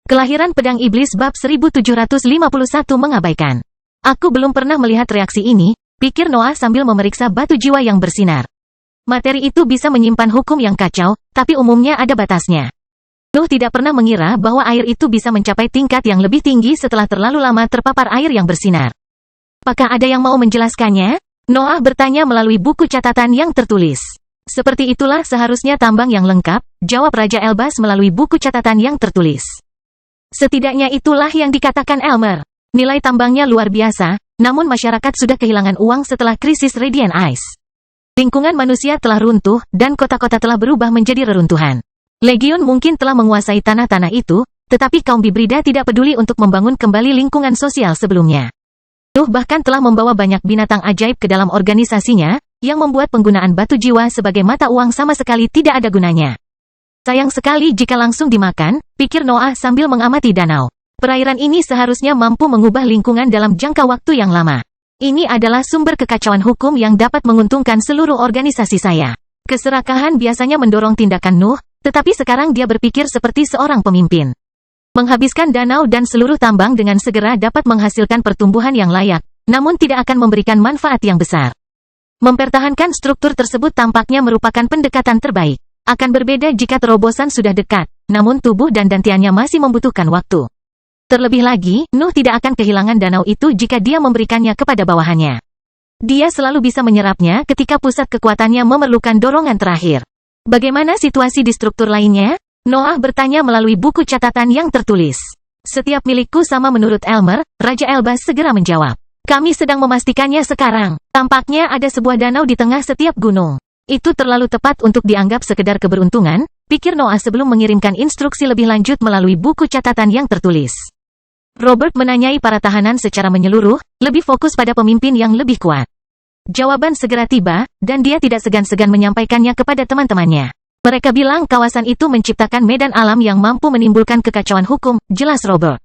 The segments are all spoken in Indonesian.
Kelahiran Pedang Iblis bab 1751 mengabaikan. Aku belum pernah melihat reaksi ini, pikir Noah sambil memeriksa batu jiwa yang bersinar. Materi itu bisa menyimpan hukum yang kacau, tapi umumnya ada batasnya. Nuh tidak pernah mengira bahwa air itu bisa mencapai tingkat yang lebih tinggi setelah terlalu lama terpapar air yang bersinar. Apakah ada yang mau menjelaskannya? Noah bertanya melalui buku catatan yang tertulis. Seperti itulah seharusnya tambang yang lengkap, jawab Raja Elbas melalui buku catatan yang tertulis. Setidaknya itulah yang dikatakan Elmer. Nilai tambangnya luar biasa, namun masyarakat sudah kehilangan uang setelah krisis Radiant Ice. Lingkungan manusia telah runtuh, dan kota-kota telah berubah menjadi reruntuhan. Legion mungkin telah menguasai tanah-tanah itu, tetapi kaum Bibrida tidak peduli untuk membangun kembali lingkungan sosial sebelumnya. Nuh bahkan telah membawa banyak binatang ajaib ke dalam organisasinya, yang membuat penggunaan batu jiwa sebagai mata uang sama sekali tidak ada gunanya. Sayang sekali jika langsung dimakan, pikir Noah sambil mengamati danau. Perairan ini seharusnya mampu mengubah lingkungan dalam jangka waktu yang lama. Ini adalah sumber kekacauan hukum yang dapat menguntungkan seluruh organisasi saya. Keserakahan biasanya mendorong tindakan Nuh, tetapi sekarang dia berpikir seperti seorang pemimpin. Menghabiskan danau dan seluruh tambang dengan segera dapat menghasilkan pertumbuhan yang layak, namun tidak akan memberikan manfaat yang besar. Mempertahankan struktur tersebut tampaknya merupakan pendekatan terbaik. Akan berbeda jika terobosan sudah dekat, namun tubuh dan dantiannya masih membutuhkan waktu. Terlebih lagi, Nuh tidak akan kehilangan danau itu jika dia memberikannya kepada bawahannya. Dia selalu bisa menyerapnya ketika pusat kekuatannya memerlukan dorongan terakhir. Bagaimana situasi di struktur lainnya? Noah bertanya melalui buku catatan yang tertulis. Setiap milikku sama menurut Elmer, Raja Elbas segera menjawab. Kami sedang memastikannya sekarang. Tampaknya ada sebuah danau di tengah setiap gunung. Itu terlalu tepat untuk dianggap sekedar keberuntungan, pikir Noah sebelum mengirimkan instruksi lebih lanjut melalui buku catatan yang tertulis. Robert menanyai para tahanan secara menyeluruh, lebih fokus pada pemimpin yang lebih kuat. Jawaban segera tiba, dan dia tidak segan-segan menyampaikannya kepada teman-temannya. Mereka bilang kawasan itu menciptakan medan alam yang mampu menimbulkan kekacauan hukum, jelas Robert.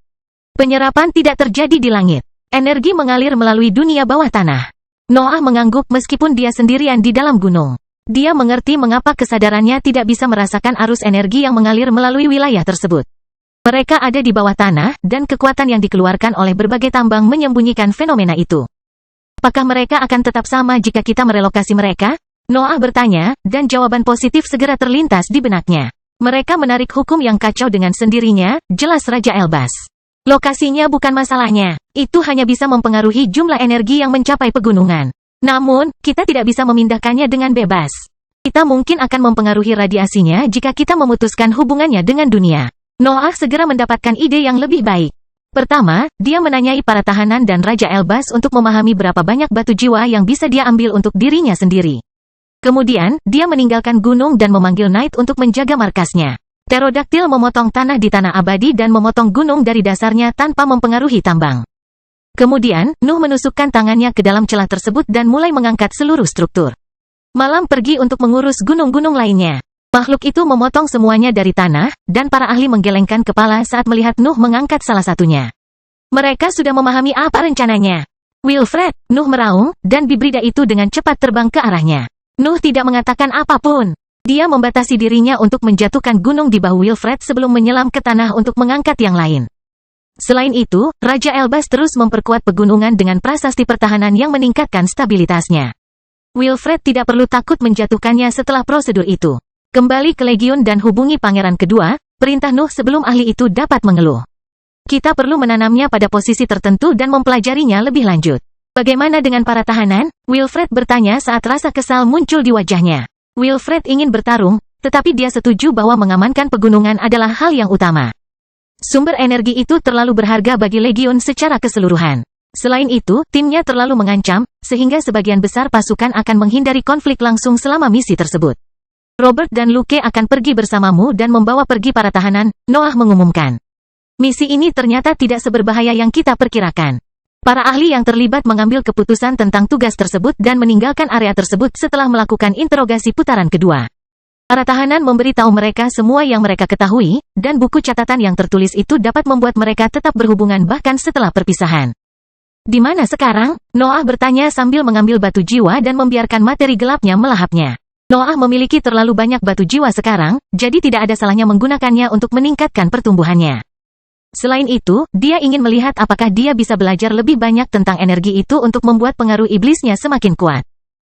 Penyerapan tidak terjadi di langit. Energi mengalir melalui dunia bawah tanah. Noah mengangguk meskipun dia sendirian di dalam gunung. Dia mengerti mengapa kesadarannya tidak bisa merasakan arus energi yang mengalir melalui wilayah tersebut. Mereka ada di bawah tanah, dan kekuatan yang dikeluarkan oleh berbagai tambang menyembunyikan fenomena itu. Apakah mereka akan tetap sama jika kita merelokasi mereka? Noah bertanya, dan jawaban positif segera terlintas di benaknya. Mereka menarik hukum yang kacau dengan sendirinya, jelas Raja Elbas. Lokasinya bukan masalahnya, itu hanya bisa mempengaruhi jumlah energi yang mencapai pegunungan. Namun, kita tidak bisa memindahkannya dengan bebas. Kita mungkin akan mempengaruhi radiasinya jika kita memutuskan hubungannya dengan dunia. Noah segera mendapatkan ide yang lebih baik. Pertama, dia menanyai para tahanan dan Raja Elbas untuk memahami berapa banyak batu jiwa yang bisa dia ambil untuk dirinya sendiri. Kemudian, dia meninggalkan gunung dan memanggil Knight untuk menjaga markasnya. Pterodaktil memotong tanah di tanah abadi dan memotong gunung dari dasarnya tanpa mempengaruhi tambang. Kemudian, Nuh menusukkan tangannya ke dalam celah tersebut dan mulai mengangkat seluruh struktur. Malam pergi untuk mengurus gunung-gunung lainnya. Makhluk itu memotong semuanya dari tanah, dan para ahli menggelengkan kepala saat melihat Nuh mengangkat salah satunya. Mereka sudah memahami apa rencananya. Wilfred, Nuh meraung, dan Bibrida itu dengan cepat terbang ke arahnya. Nuh tidak mengatakan apapun. Dia membatasi dirinya untuk menjatuhkan gunung di bahu Wilfred sebelum menyelam ke tanah untuk mengangkat yang lain. Selain itu, Raja Elbas terus memperkuat pegunungan dengan prasasti pertahanan yang meningkatkan stabilitasnya. Wilfred tidak perlu takut menjatuhkannya setelah prosedur itu. Kembali ke Legion dan hubungi Pangeran Kedua, perintah Nuh sebelum ahli itu dapat mengeluh. Kita perlu menanamnya pada posisi tertentu dan mempelajarinya lebih lanjut. Bagaimana dengan para tahanan? Wilfred bertanya saat rasa kesal muncul di wajahnya. Wilfred ingin bertarung, tetapi dia setuju bahwa mengamankan pegunungan adalah hal yang utama. Sumber energi itu terlalu berharga bagi Legion secara keseluruhan. Selain itu, timnya terlalu mengancam, sehingga sebagian besar pasukan akan menghindari konflik langsung selama misi tersebut. Robert dan Luke akan pergi bersamamu dan membawa pergi para tahanan, Noah mengumumkan. Misi ini ternyata tidak seberbahaya yang kita perkirakan. Para ahli yang terlibat mengambil keputusan tentang tugas tersebut dan meninggalkan area tersebut setelah melakukan interogasi putaran kedua. Para tahanan memberitahu mereka semua yang mereka ketahui, dan buku catatan yang tertulis itu dapat membuat mereka tetap berhubungan bahkan setelah perpisahan. Di mana sekarang? Noah bertanya sambil mengambil batu jiwa dan membiarkan materi gelapnya melahapnya. Noah memiliki terlalu banyak batu jiwa sekarang, jadi tidak ada salahnya menggunakannya untuk meningkatkan pertumbuhannya. Selain itu, dia ingin melihat apakah dia bisa belajar lebih banyak tentang energi itu untuk membuat pengaruh iblisnya semakin kuat.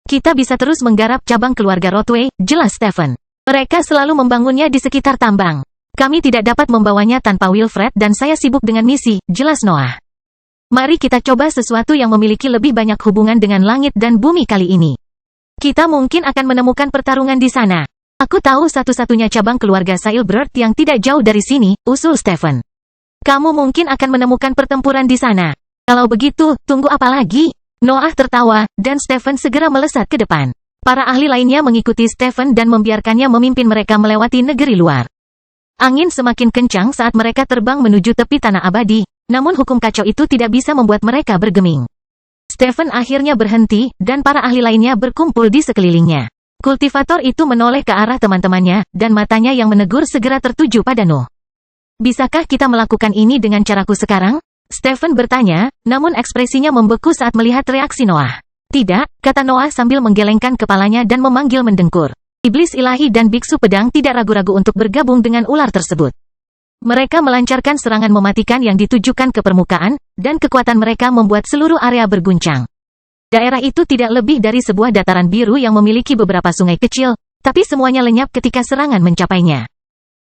Kita bisa terus menggarap cabang keluarga Rothway, jelas Stephen. Mereka selalu membangunnya di sekitar tambang. Kami tidak dapat membawanya tanpa Wilfred dan saya sibuk dengan misi, jelas Noah. Mari kita coba sesuatu yang memiliki lebih banyak hubungan dengan langit dan bumi kali ini. Kita mungkin akan menemukan pertarungan di sana. Aku tahu satu-satunya cabang keluarga Sailbird yang tidak jauh dari sini, usul Stephen. Kamu mungkin akan menemukan pertempuran di sana. Kalau begitu, tunggu apa lagi? Noah tertawa, dan Stephen segera melesat ke depan. Para ahli lainnya mengikuti Stephen dan membiarkannya memimpin mereka melewati negeri luar. Angin semakin kencang saat mereka terbang menuju tepi tanah abadi, namun hukum kacau itu tidak bisa membuat mereka bergeming. Stephen akhirnya berhenti, dan para ahli lainnya berkumpul di sekelilingnya. Kultivator itu menoleh ke arah teman-temannya, dan matanya yang menegur segera tertuju pada Nuh. Bisakah kita melakukan ini dengan caraku sekarang? Stephen bertanya, namun ekspresinya membeku saat melihat reaksi Noah. Tidak, kata Noah sambil menggelengkan kepalanya dan memanggil mendengkur. Iblis ilahi dan biksu pedang tidak ragu-ragu untuk bergabung dengan ular tersebut. Mereka melancarkan serangan mematikan yang ditujukan ke permukaan, dan kekuatan mereka membuat seluruh area berguncang. Daerah itu tidak lebih dari sebuah dataran biru yang memiliki beberapa sungai kecil, tapi semuanya lenyap ketika serangan mencapainya.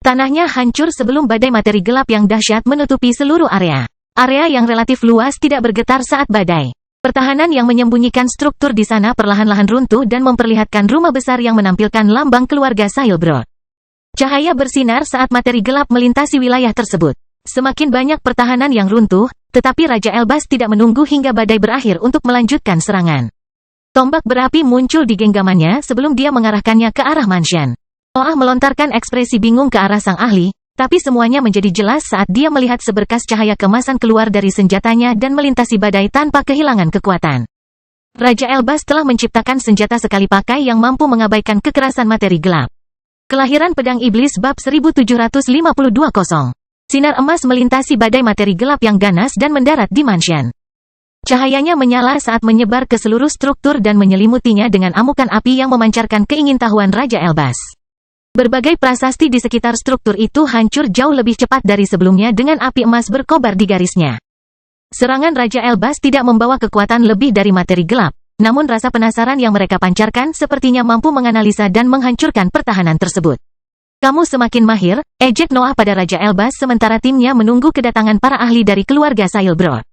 Tanahnya hancur sebelum badai materi gelap yang dahsyat menutupi seluruh area. Area yang relatif luas tidak bergetar saat badai. Pertahanan yang menyembunyikan struktur di sana perlahan-lahan runtuh dan memperlihatkan rumah besar yang menampilkan lambang keluarga Sailbird. Cahaya bersinar saat materi gelap melintasi wilayah tersebut. Semakin banyak pertahanan yang runtuh, tetapi Raja Elbas tidak menunggu hingga badai berakhir untuk melanjutkan serangan. Tombak berapi muncul di genggamannya sebelum dia mengarahkannya ke arah mansion. Noah melontarkan ekspresi bingung ke arah sang ahli, tapi semuanya menjadi jelas saat dia melihat seberkas cahaya kemasan keluar dari senjatanya dan melintasi badai tanpa kehilangan kekuatan. Raja Elbas telah menciptakan senjata sekali pakai yang mampu mengabaikan kekerasan materi gelap. Kelahiran Pedang Iblis bab 1752. Sinar emas melintasi badai materi gelap yang ganas dan mendarat di mansion. Cahayanya menyala saat menyebar ke seluruh struktur dan menyelimutinya dengan amukan api yang memancarkan keingintahuan Raja Elbas. Berbagai prasasti di sekitar struktur itu hancur jauh lebih cepat dari sebelumnya dengan api emas berkobar di garisnya. Serangan Raja Elbas tidak membawa kekuatan lebih dari materi gelap, namun rasa penasaran yang mereka pancarkan sepertinya mampu menganalisa dan menghancurkan pertahanan tersebut. Kamu semakin mahir, ejek Noah pada Raja Elbas sementara timnya menunggu kedatangan para ahli dari keluarga Sailbird.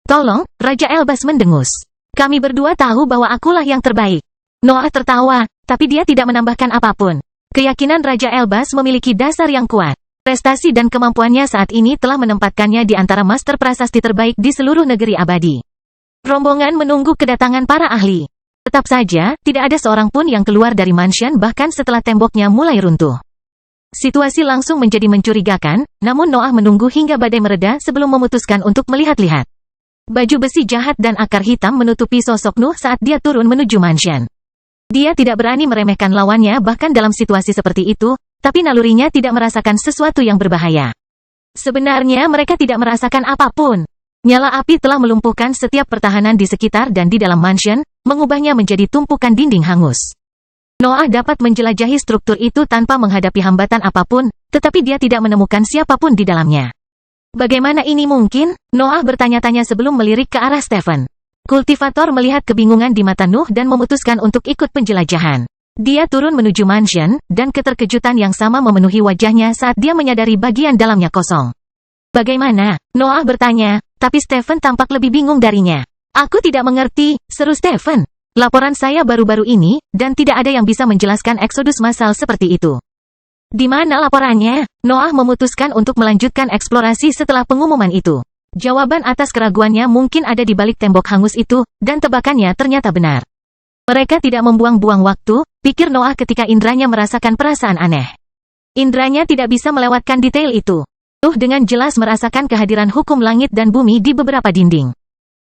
Tolong, Raja Elbas mendengus. Kami berdua tahu bahwa akulah yang terbaik. Noah tertawa, tapi dia tidak menambahkan apapun. Keyakinan Raja Elbas memiliki dasar yang kuat. Prestasi dan kemampuannya saat ini telah menempatkannya di antara master prasasti terbaik di seluruh negeri abadi. Rombongan menunggu kedatangan para ahli. Tetap saja, tidak ada seorang pun yang keluar dari mansion bahkan setelah temboknya mulai runtuh. Situasi langsung menjadi mencurigakan, namun Noah menunggu hingga badai mereda sebelum memutuskan untuk melihat-lihat. Baju besi jahat dan akar hitam menutupi sosok Nuh saat dia turun menuju mansion. Dia tidak berani meremehkan lawannya bahkan dalam situasi seperti itu, tapi nalurinya tidak merasakan sesuatu yang berbahaya. Sebenarnya mereka tidak merasakan apapun. Nyala api telah melumpuhkan setiap pertahanan di sekitar dan di dalam mansion, mengubahnya menjadi tumpukan dinding hangus. Noah dapat menjelajahi struktur itu tanpa menghadapi hambatan apapun, tetapi dia tidak menemukan siapapun di dalamnya. Bagaimana ini mungkin? Noah bertanya-tanya sebelum melirik ke arah Stephen. Kultivator melihat kebingungan di mata Nuh dan memutuskan untuk ikut penjelajahan. Dia turun menuju mansion, dan keterkejutan yang sama memenuhi wajahnya saat dia menyadari bagian dalamnya kosong. Bagaimana? Noah bertanya, tapi Stephen tampak lebih bingung darinya. Aku tidak mengerti, seru Stephen. Laporan saya baru-baru ini, dan tidak ada yang bisa menjelaskan eksodus massal seperti itu. Di mana laporannya? Noah memutuskan untuk melanjutkan eksplorasi setelah pengumuman itu. Jawaban atas keraguannya mungkin ada di balik tembok hangus itu, dan tebakannya ternyata benar. Mereka tidak membuang-buang waktu, pikir Noah ketika indranya merasakan perasaan aneh. Indranya tidak bisa melewatkan detail itu. Nuh dengan jelas merasakan kehadiran hukum langit dan bumi di beberapa dinding.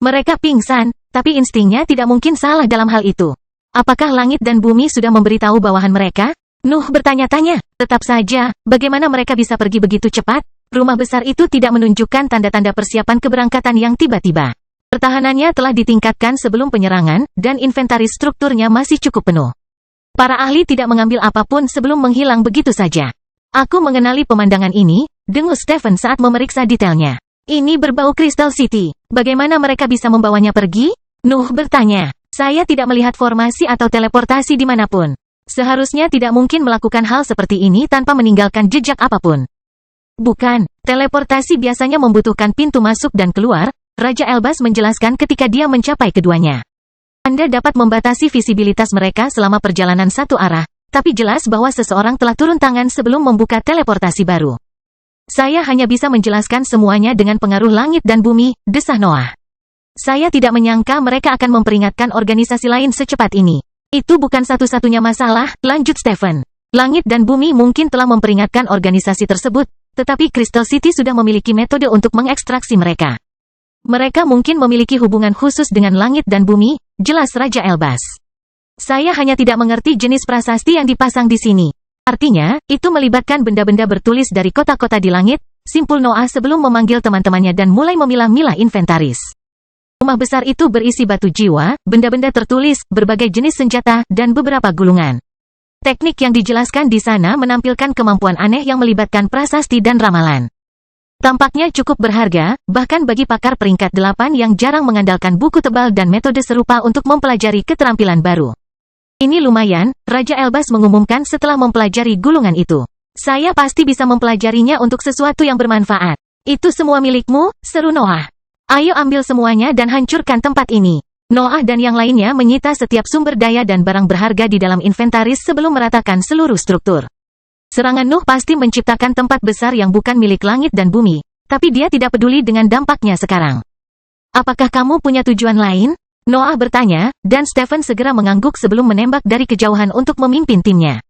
Mereka pingsan, tapi instingnya tidak mungkin salah dalam hal itu. Apakah langit dan bumi sudah memberitahu bawahan mereka? Nuh bertanya-tanya, tetap saja, bagaimana mereka bisa pergi begitu cepat? Rumah besar itu tidak menunjukkan tanda-tanda persiapan keberangkatan yang tiba-tiba. Pertahanannya telah ditingkatkan sebelum penyerangan, dan inventaris strukturnya masih cukup penuh. Para ahli tidak mengambil apapun sebelum menghilang begitu saja. Aku mengenali pemandangan ini, dengus Stephen saat memeriksa detailnya. Ini berbau Crystal City. Bagaimana mereka bisa membawanya pergi? Nuh bertanya. Saya tidak melihat formasi atau teleportasi dimanapun. Seharusnya tidak mungkin melakukan hal seperti ini tanpa meninggalkan jejak apapun. Bukan, teleportasi biasanya membutuhkan pintu masuk dan keluar, Raja Elbas menjelaskan ketika dia mencapai keduanya. Anda dapat membatasi visibilitas mereka selama perjalanan satu arah, tapi jelas bahwa seseorang telah turun tangan sebelum membuka teleportasi baru. Saya hanya bisa menjelaskan semuanya dengan pengaruh langit dan bumi, desah Noah. Saya tidak menyangka mereka akan memperingatkan organisasi lain secepat ini. Itu bukan satu-satunya masalah, lanjut Stephen. Langit dan bumi mungkin telah memperingatkan organisasi tersebut, tetapi Crystal City sudah memiliki metode untuk mengekstraksi mereka. Mereka mungkin memiliki hubungan khusus dengan langit dan bumi, jelas Raja Elbas. Saya hanya tidak mengerti jenis prasasti yang dipasang di sini. Artinya, itu melibatkan benda-benda bertulis dari kota-kota di langit, simpul Noah sebelum memanggil teman-temannya dan mulai memilah-milah inventaris. Rumah besar itu berisi batu jiwa, benda-benda tertulis, berbagai jenis senjata, dan beberapa gulungan. Teknik yang dijelaskan di sana menampilkan kemampuan aneh yang melibatkan prasasti dan ramalan. Tampaknya cukup berharga, bahkan bagi pakar peringkat 8 yang jarang mengandalkan buku tebal dan metode serupa untuk mempelajari keterampilan baru. Ini lumayan, Raja Elbas mengumumkan setelah mempelajari gulungan itu. Saya pasti bisa mempelajarinya untuk sesuatu yang bermanfaat. Itu semua milikmu, seru Noah. Ayo ambil semuanya dan hancurkan tempat ini. Noah dan yang lainnya menyita setiap sumber daya dan barang berharga di dalam inventaris sebelum meratakan seluruh struktur. Serangan Nuh pasti menciptakan tempat besar yang bukan milik langit dan bumi, tapi dia tidak peduli dengan dampaknya sekarang. Apakah kamu punya tujuan lain? Noah bertanya, dan Stephen segera mengangguk sebelum menembak dari kejauhan untuk memimpin timnya.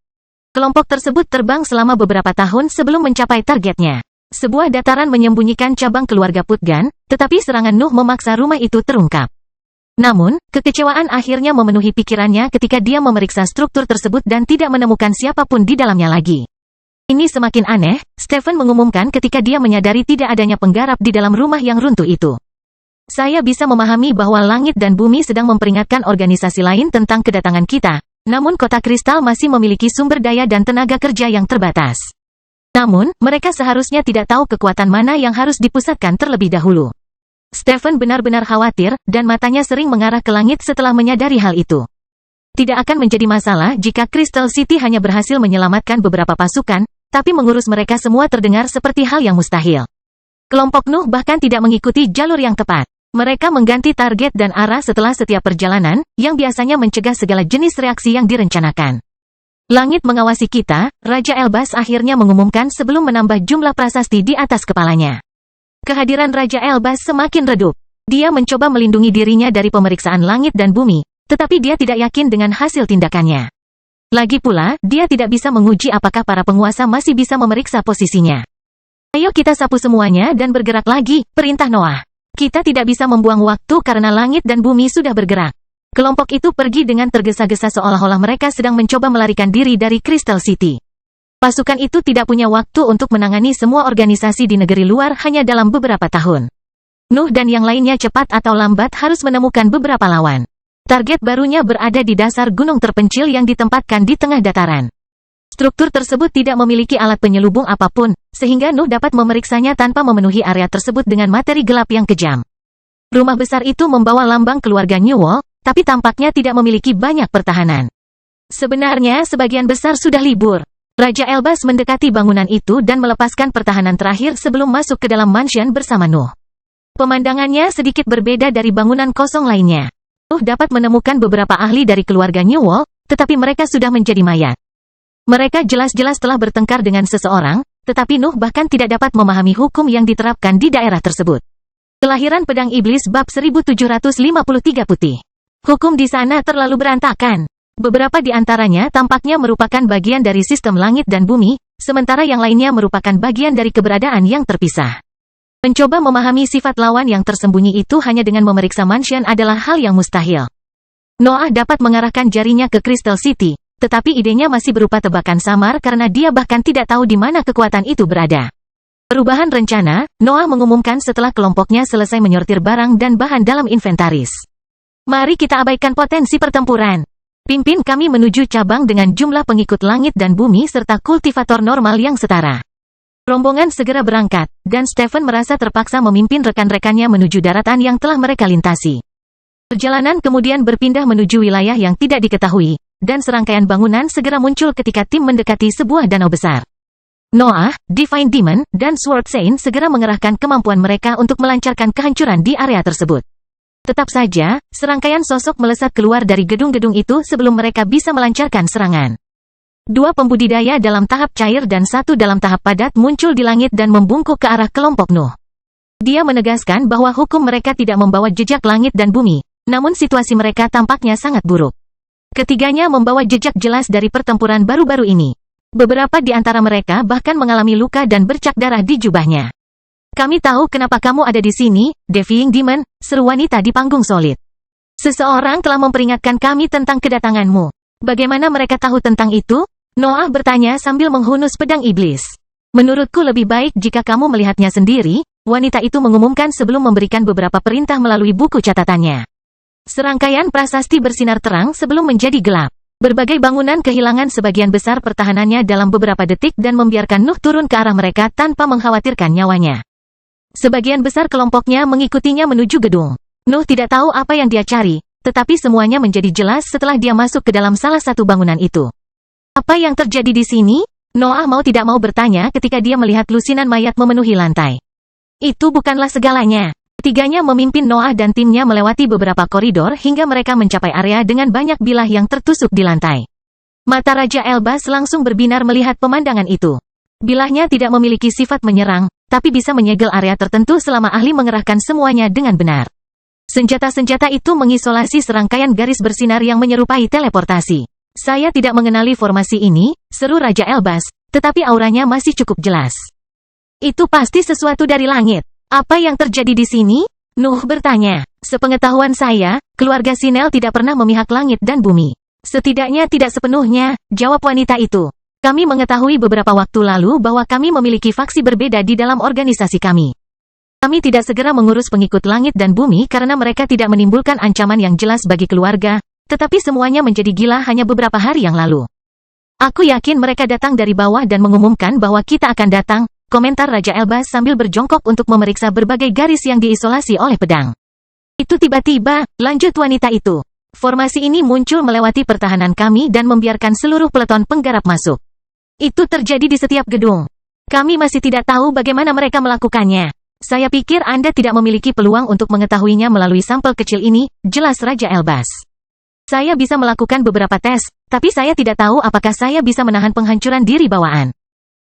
Kelompok tersebut terbang selama beberapa tahun sebelum mencapai targetnya. Sebuah dataran menyembunyikan cabang keluarga Putgan, tetapi serangan Nuh memaksa rumah itu terungkap. Namun, kekecewaan akhirnya memenuhi pikirannya ketika dia memeriksa struktur tersebut dan tidak menemukan siapapun di dalamnya lagi. Ini semakin aneh, Stephen mengumumkan ketika dia menyadari tidak adanya penggarap di dalam rumah yang runtuh itu. Saya bisa memahami bahwa langit dan bumi sedang memperingatkan organisasi lain tentang kedatangan kita, namun kota kristal masih memiliki sumber daya dan tenaga kerja yang terbatas. Namun, mereka seharusnya tidak tahu kekuatan mana yang harus dipusatkan terlebih dahulu. Stephen benar-benar khawatir, dan matanya sering mengarah ke langit setelah menyadari hal itu. Tidak akan menjadi masalah jika Crystal City hanya berhasil menyelamatkan beberapa pasukan, tapi mengurus mereka semua terdengar seperti hal yang mustahil. Kelompok Nuh bahkan tidak mengikuti jalur yang tepat. Mereka mengganti target dan arah setelah setiap perjalanan, yang biasanya mencegah segala jenis reaksi yang direncanakan. Langit mengawasi kita, Raja Elbas akhirnya mengumumkan sebelum menambah jumlah prasasti di atas kepalanya. Kehadiran Raja Elbas semakin redup. Dia mencoba melindungi dirinya dari pemeriksaan langit dan bumi, tetapi dia tidak yakin dengan hasil tindakannya. Lagi pula, dia tidak bisa menguji apakah para penguasa masih bisa memeriksa posisinya. Ayo kita sapu semuanya dan bergerak lagi, perintah Noah. Kita tidak bisa membuang waktu karena langit dan bumi sudah bergerak. Kelompok itu pergi dengan tergesa-gesa seolah-olah mereka sedang mencoba melarikan diri dari Crystal City. Pasukan itu tidak punya waktu untuk menangani semua organisasi di negeri luar hanya dalam beberapa tahun. Nuh dan yang lainnya cepat atau lambat harus menemukan beberapa lawan. Target barunya berada di dasar gunung terpencil yang ditempatkan di tengah dataran. Struktur tersebut tidak memiliki alat penyelubung apapun, sehingga Nuh dapat memeriksanya tanpa memenuhi area tersebut dengan materi gelap yang kejam. Rumah besar itu membawa lambang keluarga Newell, tapi tampaknya tidak memiliki banyak pertahanan. Sebenarnya sebagian besar sudah libur. Raja Elbas mendekati bangunan itu dan melepaskan pertahanan terakhir sebelum masuk ke dalam mansion bersama Nuh. Pemandangannya sedikit berbeda dari bangunan kosong lainnya. Nuh dapat menemukan beberapa ahli dari keluarga Newell, tetapi mereka sudah menjadi mayat. Mereka jelas-jelas telah bertengkar dengan seseorang, tetapi Nuh bahkan tidak dapat memahami hukum yang diterapkan di daerah tersebut. Kelahiran Pedang Iblis bab 1753 putih. Hukum di sana terlalu berantakan. Beberapa di antaranya tampaknya merupakan bagian dari sistem langit dan bumi, sementara yang lainnya merupakan bagian dari keberadaan yang terpisah. Mencoba memahami sifat lawan yang tersembunyi itu hanya dengan memeriksa mansion adalah hal yang mustahil. Noah dapat mengarahkan jarinya ke Crystal City, tetapi idenya masih berupa tebakan samar karena dia bahkan tidak tahu di mana kekuatan itu berada. Perubahan rencana, Noah mengumumkan setelah kelompoknya selesai menyortir barang dan bahan dalam inventaris. Mari kita abaikan potensi pertempuran. Pimpin kami menuju cabang dengan jumlah pengikut langit dan bumi serta kultivator normal yang setara. Rombongan segera berangkat, dan Stephen merasa terpaksa memimpin rekan-rekannya menuju daratan yang telah mereka lintasi. Perjalanan kemudian berpindah menuju wilayah yang tidak diketahui, dan serangkaian bangunan segera muncul ketika tim mendekati sebuah danau besar. Noah, Divine Demon, dan Sword Saint segera mengerahkan kemampuan mereka untuk melancarkan kehancuran di area tersebut. Tetap saja, serangkaian sosok melesat keluar dari gedung-gedung itu sebelum mereka bisa melancarkan serangan. 2 pembudidaya dalam tahap cair dan 1 dalam tahap padat muncul di langit dan membungkuk ke arah kelompok Nuh. Dia menegaskan bahwa hukum mereka tidak membawa jejak langit dan bumi, namun situasi mereka tampaknya sangat buruk. Ketiganya membawa jejak jelas dari pertempuran baru-baru ini. Beberapa di antara mereka bahkan mengalami luka dan bercak darah di jubahnya. Kami tahu kenapa kamu ada di sini, Defying Demon, seru wanita di panggung solid. Seseorang telah memperingatkan kami tentang kedatanganmu. Bagaimana mereka tahu tentang itu? Noah bertanya sambil menghunus pedang iblis. Menurutku lebih baik jika kamu melihatnya sendiri, wanita itu mengumumkan sebelum memberikan beberapa perintah melalui buku catatannya. Serangkaian prasasti bersinar terang sebelum menjadi gelap. Berbagai bangunan kehilangan sebagian besar pertahanannya dalam beberapa detik dan membiarkan Nuh turun ke arah mereka tanpa mengkhawatirkan nyawanya. Sebagian besar kelompoknya mengikutinya menuju gedung. Nuh tidak tahu apa yang dia cari, tetapi semuanya menjadi jelas setelah dia masuk ke dalam salah satu bangunan itu. Apa yang terjadi di sini? Noah mau tidak mau bertanya ketika dia melihat lusinan mayat memenuhi lantai. Itu bukanlah segalanya. Tiganya memimpin Noah dan timnya melewati beberapa koridor hingga mereka mencapai area dengan banyak bilah yang tertusuk di lantai. Mata Raja Elbas langsung berbinar melihat pemandangan itu. Bilahnya tidak memiliki sifat menyerang, tapi bisa menyegel area tertentu selama ahli mengerahkan semuanya dengan benar. Senjata-senjata itu mengisolasi serangkaian garis bersinar yang menyerupai teleportasi. Saya tidak mengenali formasi ini, seru Raja Elbas, tetapi auranya masih cukup jelas. Itu pasti sesuatu dari langit. Apa yang terjadi di sini? Nuh bertanya. Sepengetahuan saya, keluarga Sinel tidak pernah memihak langit dan bumi. Setidaknya tidak sepenuhnya, jawab wanita itu. Kami mengetahui beberapa waktu lalu bahwa kami memiliki faksi berbeda di dalam organisasi kami. Kami tidak segera mengurus pengikut langit dan bumi karena mereka tidak menimbulkan ancaman yang jelas bagi keluarga, tetapi semuanya menjadi gila hanya beberapa hari yang lalu. Aku yakin mereka datang dari bawah dan mengumumkan bahwa kita akan datang, komentar Raja Elbas sambil berjongkok untuk memeriksa berbagai garis yang diisolasi oleh pedang. Itu tiba-tiba, lanjut wanita itu. Formasi ini muncul melewati pertahanan kami dan membiarkan seluruh peleton penggarap masuk. Itu terjadi di setiap gedung. Kami masih tidak tahu bagaimana mereka melakukannya. Saya pikir Anda tidak memiliki peluang untuk mengetahuinya melalui sampel kecil ini, jelas Raja Elbas. Saya bisa melakukan beberapa tes, tapi saya tidak tahu apakah saya bisa menahan penghancuran diri bawaan.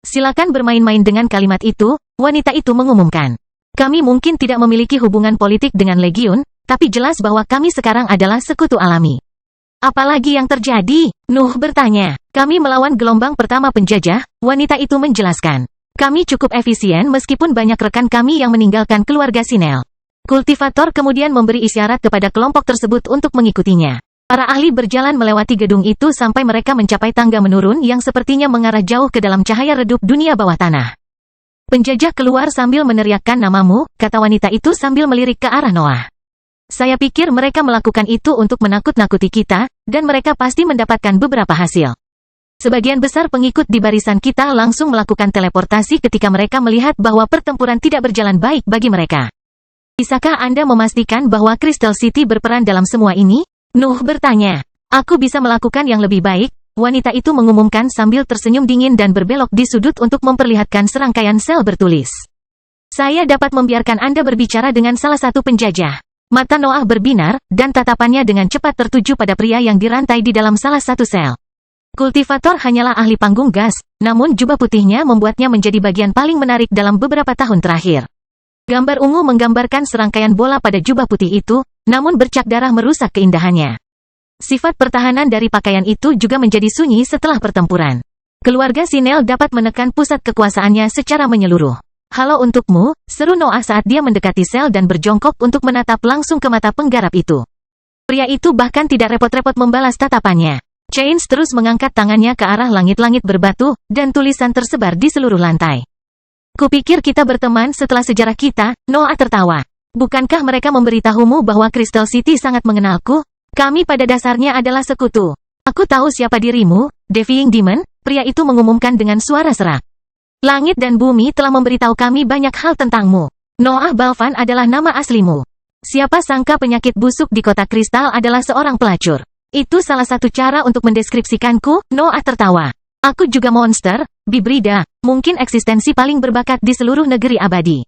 Silakan bermain-main dengan kalimat itu, wanita itu mengumumkan. Kami mungkin tidak memiliki hubungan politik dengan Legiun, tapi jelas bahwa kami sekarang adalah sekutu alami. Apalagi yang terjadi? Nuh bertanya. Kami melawan gelombang pertama penjajah, wanita itu menjelaskan. Kami cukup efisien meskipun banyak rekan kami yang meninggalkan keluarga Sinel. Kultivator kemudian memberi isyarat kepada kelompok tersebut untuk mengikutinya. Para ahli berjalan melewati gedung itu sampai mereka mencapai tangga menurun yang sepertinya mengarah jauh ke dalam cahaya redup dunia bawah tanah. Penjajah keluar sambil meneriakkan namamu, kata wanita itu sambil melirik ke arah Noah. Saya pikir mereka melakukan itu untuk menakut-nakuti kita, dan mereka pasti mendapatkan beberapa hasil. Sebagian besar pengikut di barisan kita langsung melakukan teleportasi ketika mereka melihat bahwa pertempuran tidak berjalan baik bagi mereka. Bisakah Anda memastikan bahwa Crystal City berperan dalam semua ini? Nuh bertanya. Aku bisa melakukan yang lebih baik, wanita itu mengumumkan sambil tersenyum dingin dan berbelok di sudut untuk memperlihatkan serangkaian sel bertulis. Saya dapat membiarkan Anda berbicara dengan salah satu penjajah. Mata Noah berbinar, dan tatapannya dengan cepat tertuju pada pria yang dirantai di dalam salah satu sel. Kultivator hanyalah ahli panggung gas, namun jubah putihnya membuatnya menjadi bagian paling menarik dalam beberapa tahun terakhir. Gambar ungu menggambarkan serangkaian bola pada jubah putih itu, namun bercak darah merusak keindahannya. Sifat pertahanan dari pakaian itu juga menjadi sunyi setelah pertempuran. Keluarga Sinel dapat menekan pusat kekuasaannya secara menyeluruh. Halo untukmu, seru Noah saat dia mendekati sel dan berjongkok untuk menatap langsung ke mata penggarap itu. Pria itu bahkan tidak repot-repot membalas tatapannya. Chains terus mengangkat tangannya ke arah langit-langit berbatu, dan tulisan tersebar di seluruh lantai. Kupikir kita berteman setelah sejarah kita, Noah tertawa. Bukankah mereka memberitahumu bahwa Crystal City sangat mengenalku? Kami pada dasarnya adalah sekutu. Aku tahu siapa dirimu, Defying Demon, pria itu mengumumkan dengan suara serak. Langit dan bumi telah memberitahu kami banyak hal tentangmu. Noah Balvan adalah nama aslimu. Siapa sangka penyakit busuk di kota kristal adalah seorang pelacur. Itu salah satu cara untuk mendeskripsikanku, Noah tertawa. Aku juga monster, Bibrida, mungkin eksistensi paling berbakat di seluruh negeri abadi.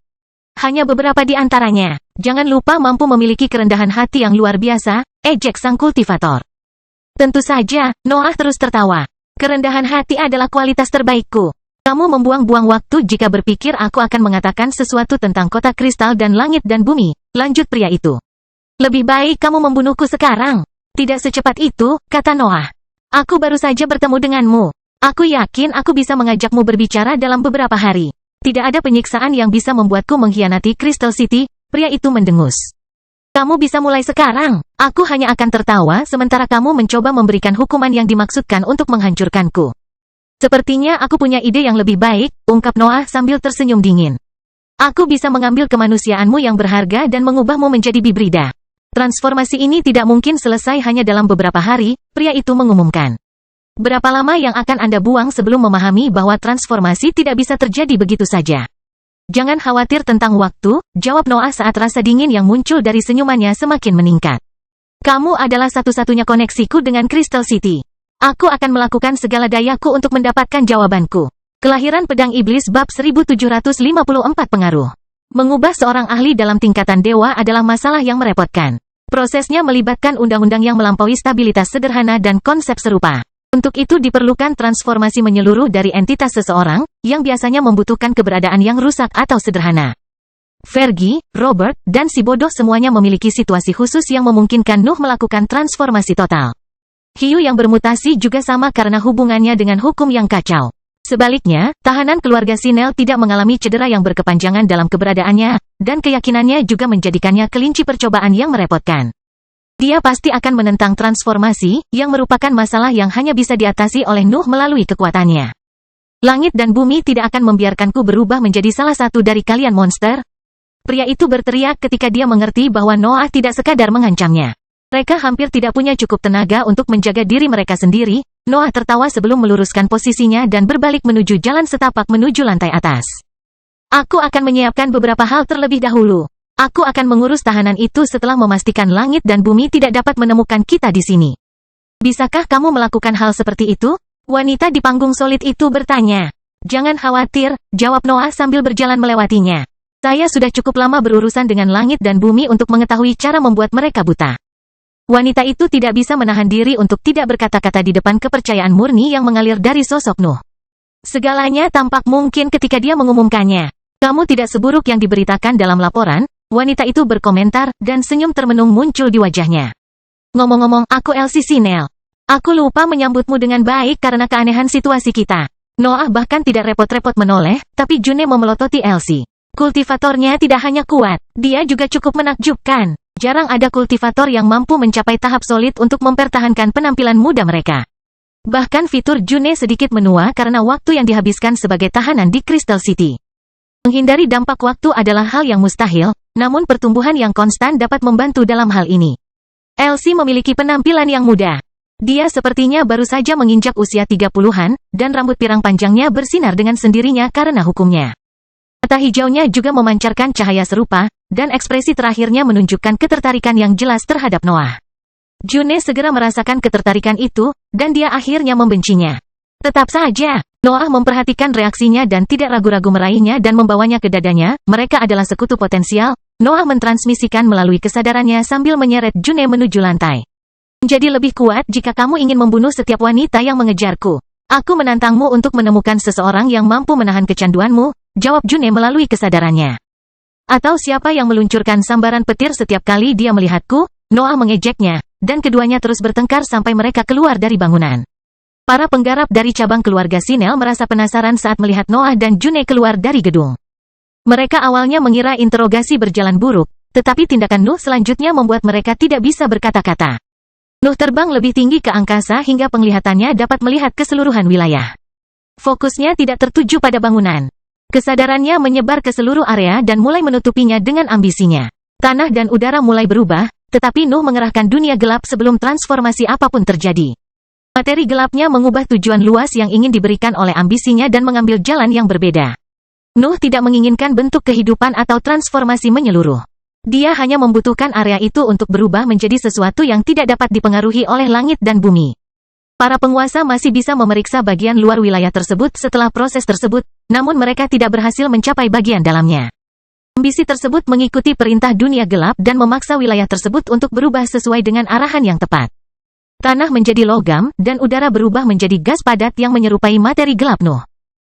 Hanya beberapa di antaranya. Jangan lupa mampu memiliki kerendahan hati yang luar biasa, ejek sang kultivator. Tentu saja, Noah terus tertawa. Kerendahan hati adalah kualitas terbaikku. Kamu membuang-buang waktu jika berpikir aku akan mengatakan sesuatu tentang kota kristal dan langit dan bumi, lanjut pria itu. Lebih baik kamu membunuhku sekarang. Tidak secepat itu, kata Noah. Aku baru saja bertemu denganmu. Aku yakin aku bisa mengajakmu berbicara dalam beberapa hari. Tidak ada penyiksaan yang bisa membuatku mengkhianati Crystal City, pria itu mendengus. Kamu bisa mulai sekarang. Aku hanya akan tertawa sementara kamu mencoba memberikan hukuman yang dimaksudkan untuk menghancurkanku. Sepertinya aku punya ide yang lebih baik, ungkap Noah sambil tersenyum dingin. Aku bisa mengambil kemanusiaanmu yang berharga dan mengubahmu menjadi Bibrida. Transformasi ini tidak mungkin selesai hanya dalam beberapa hari, pria itu mengumumkan. Berapa lama yang akan Anda buang sebelum memahami bahwa transformasi tidak bisa terjadi begitu saja? Jangan khawatir tentang waktu, jawab Noah saat rasa dingin yang muncul dari senyumannya semakin meningkat. Kamu adalah satu-satunya koneksiku dengan Crystal City. Aku akan melakukan segala dayaku untuk mendapatkan jawabanku. Kelahiran Pedang Iblis bab 1754 pengaruh. Mengubah seorang ahli dalam tingkatan dewa adalah masalah yang merepotkan. Prosesnya melibatkan undang-undang yang melampaui stabilitas sederhana dan konsep serupa. Untuk itu diperlukan transformasi menyeluruh dari entitas seseorang, yang biasanya membutuhkan keberadaan yang rusak atau sederhana. Fergie, Robert, dan si bodoh semuanya memiliki situasi khusus yang memungkinkan Nuh melakukan transformasi total. Hiu yang bermutasi juga sama karena hubungannya dengan hukum yang kacau. Sebaliknya, tahanan keluarga Sinel tidak mengalami cedera yang berkepanjangan dalam keberadaannya, dan keyakinannya juga menjadikannya kelinci percobaan yang merepotkan. Dia pasti akan menentang transformasi, yang merupakan masalah yang hanya bisa diatasi oleh Nuh melalui kekuatannya. Langit dan bumi tidak akan membiarkanku berubah menjadi salah satu dari kalian monster. Pria itu berteriak ketika dia mengerti bahwa Noah tidak sekadar mengancamnya. Mereka hampir tidak punya cukup tenaga untuk menjaga diri mereka sendiri. Noah tertawa sebelum meluruskan posisinya dan berbalik menuju jalan setapak menuju lantai atas. Aku akan menyiapkan beberapa hal terlebih dahulu. Aku akan mengurus tahanan itu setelah memastikan langit dan bumi tidak dapat menemukan kita di sini. Bisakah kamu melakukan hal seperti itu? Wanita di panggung solid itu bertanya. Jangan khawatir, jawab Noah sambil berjalan melewatinya. Saya sudah cukup lama berurusan dengan langit dan bumi untuk mengetahui cara membuat mereka buta. Wanita itu tidak bisa menahan diri untuk tidak berkata-kata di depan kepercayaan murni yang mengalir dari sosok Nuh. Segalanya tampak mungkin ketika dia mengumumkannya. Kamu tidak seburuk yang diberitakan dalam laporan. Wanita itu berkomentar, dan senyum termenung muncul di wajahnya. Ngomong-ngomong, aku Elsie Sinel. Aku lupa menyambutmu dengan baik karena keanehan situasi kita. Noah bahkan tidak repot-repot menoleh, tapi June memelototi Elsie. Kultivatornya tidak hanya kuat, dia juga cukup menakjubkan. Jarang ada kultivator yang mampu mencapai tahap solid untuk mempertahankan penampilan muda mereka. Bahkan fitur June sedikit menua karena waktu yang dihabiskan sebagai tahanan di Crystal City. Menghindari dampak waktu adalah hal yang mustahil, namun pertumbuhan yang konstan dapat membantu dalam hal ini. Elsie memiliki penampilan yang muda. Dia sepertinya baru saja menginjak usia 30-an, dan rambut pirang panjangnya bersinar dengan sendirinya karena hukumnya. Mata hijaunya juga memancarkan cahaya serupa, dan ekspresi terakhirnya menunjukkan ketertarikan yang jelas terhadap Noah. June segera merasakan ketertarikan itu, dan dia akhirnya membencinya. Tetap saja, Noah memperhatikan reaksinya dan tidak ragu-ragu meraihnya dan membawanya ke dadanya. Mereka adalah sekutu potensial. Noah mentransmisikan melalui kesadarannya sambil menyeret June menuju lantai. Menjadi lebih kuat jika kamu ingin membunuh setiap wanita yang mengejarku. Aku menantangmu untuk menemukan seseorang yang mampu menahan kecanduanmu, jawab June melalui kesadarannya. Atau siapa yang meluncurkan sambaran petir setiap kali dia melihatku? Noah mengejeknya, dan keduanya terus bertengkar sampai mereka keluar dari bangunan. Para penggarap dari cabang keluarga Sinel merasa penasaran saat melihat Noah dan June keluar dari gedung. Mereka awalnya mengira interogasi berjalan buruk, tetapi tindakan Nuh selanjutnya membuat mereka tidak bisa berkata-kata. Nuh terbang lebih tinggi ke angkasa hingga penglihatannya dapat melihat keseluruhan wilayah. Fokusnya tidak tertuju pada bangunan. Kesadarannya menyebar ke seluruh area dan mulai menutupinya dengan ambisinya. Tanah dan udara mulai berubah, tetapi Nuh mengerahkan dunia gelap sebelum transformasi apapun terjadi. Materi gelapnya mengubah tujuan luas yang ingin diberikan oleh ambisinya dan mengambil jalan yang berbeda. Nuh tidak menginginkan bentuk kehidupan atau transformasi menyeluruh. Dia hanya membutuhkan area itu untuk berubah menjadi sesuatu yang tidak dapat dipengaruhi oleh langit dan bumi. Para penguasa masih bisa memeriksa bagian luar wilayah tersebut setelah proses tersebut, namun mereka tidak berhasil mencapai bagian dalamnya. Ambisi tersebut mengikuti perintah dunia gelap dan memaksa wilayah tersebut untuk berubah sesuai dengan arahan yang tepat. Tanah menjadi logam, dan udara berubah menjadi gas padat yang menyerupai materi gelap Nuh.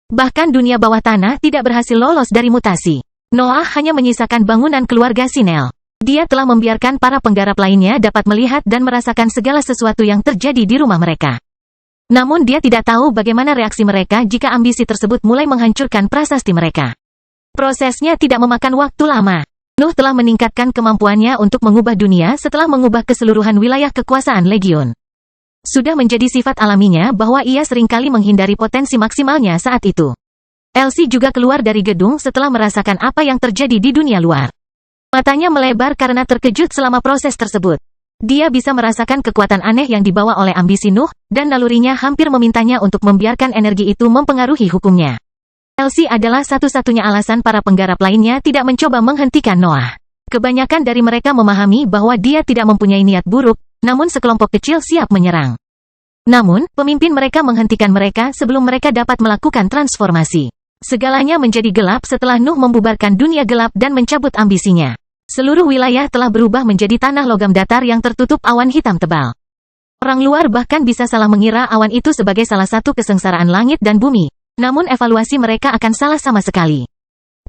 Bahkan dunia bawah tanah tidak berhasil lolos dari mutasi. Noah hanya menyisakan bangunan keluarga Sinel. Dia telah membiarkan para penggarap lainnya dapat melihat dan merasakan segala sesuatu yang terjadi di rumah mereka. Namun dia tidak tahu bagaimana reaksi mereka jika ambisi tersebut mulai menghancurkan prasasti mereka. Prosesnya tidak memakan waktu lama. Nuh telah meningkatkan kemampuannya untuk mengubah dunia setelah mengubah keseluruhan wilayah kekuasaan Legion. Sudah menjadi sifat alaminya bahwa ia seringkali menghindari potensi maksimalnya saat itu. Elsie juga keluar dari gedung setelah merasakan apa yang terjadi di dunia luar. Matanya melebar karena terkejut selama proses tersebut. Dia bisa merasakan kekuatan aneh yang dibawa oleh ambisi Nuh, dan nalurinya hampir memintanya untuk membiarkan energi itu mempengaruhi hukumnya. Elsie adalah satu-satunya alasan para penggarap lainnya tidak mencoba menghentikan Noah. Kebanyakan dari mereka memahami bahwa dia tidak mempunyai niat buruk, namun sekelompok kecil siap menyerang. Namun, pemimpin mereka menghentikan mereka sebelum mereka dapat melakukan transformasi. Segalanya menjadi gelap setelah Nuh membubarkan dunia gelap dan mencabut ambisinya. Seluruh wilayah telah berubah menjadi tanah logam datar yang tertutup awan hitam tebal. Orang luar bahkan bisa salah mengira awan itu sebagai salah satu kesengsaraan langit dan bumi, namun evaluasi mereka akan salah sama sekali.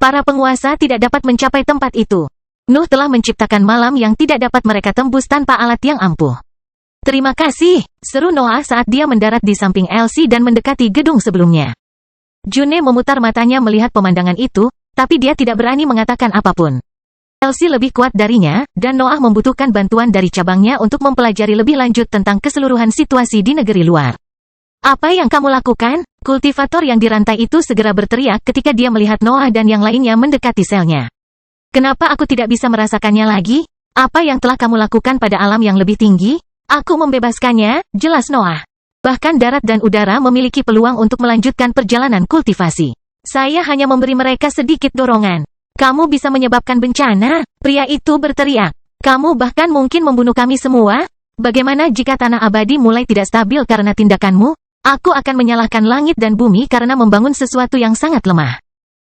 Para penguasa tidak dapat mencapai tempat itu. Nuh telah menciptakan malam yang tidak dapat mereka tembus tanpa alat yang ampuh. Terima kasih, seru Noah saat dia mendarat di samping Elsie dan mendekati gedung sebelumnya. June memutar matanya melihat pemandangan itu, tapi dia tidak berani mengatakan apapun. Elsie lebih kuat darinya, dan Noah membutuhkan bantuan dari cabangnya untuk mempelajari lebih lanjut tentang keseluruhan situasi di negeri luar. Apa yang kamu lakukan? Kultivator yang dirantai itu segera berteriak ketika dia melihat Noah dan yang lainnya mendekati selnya. Kenapa aku tidak bisa merasakannya lagi? Apa yang telah kamu lakukan pada alam yang lebih tinggi? Aku membebaskannya, jelas Noah. Bahkan darat dan udara memiliki peluang untuk melanjutkan perjalanan kultivasi. Saya hanya memberi mereka sedikit dorongan. Kamu bisa menyebabkan bencana, pria itu berteriak. Kamu bahkan mungkin membunuh kami semua? Bagaimana jika tanah abadi mulai tidak stabil karena tindakanmu? Aku akan menyalahkan langit dan bumi karena membangun sesuatu yang sangat lemah.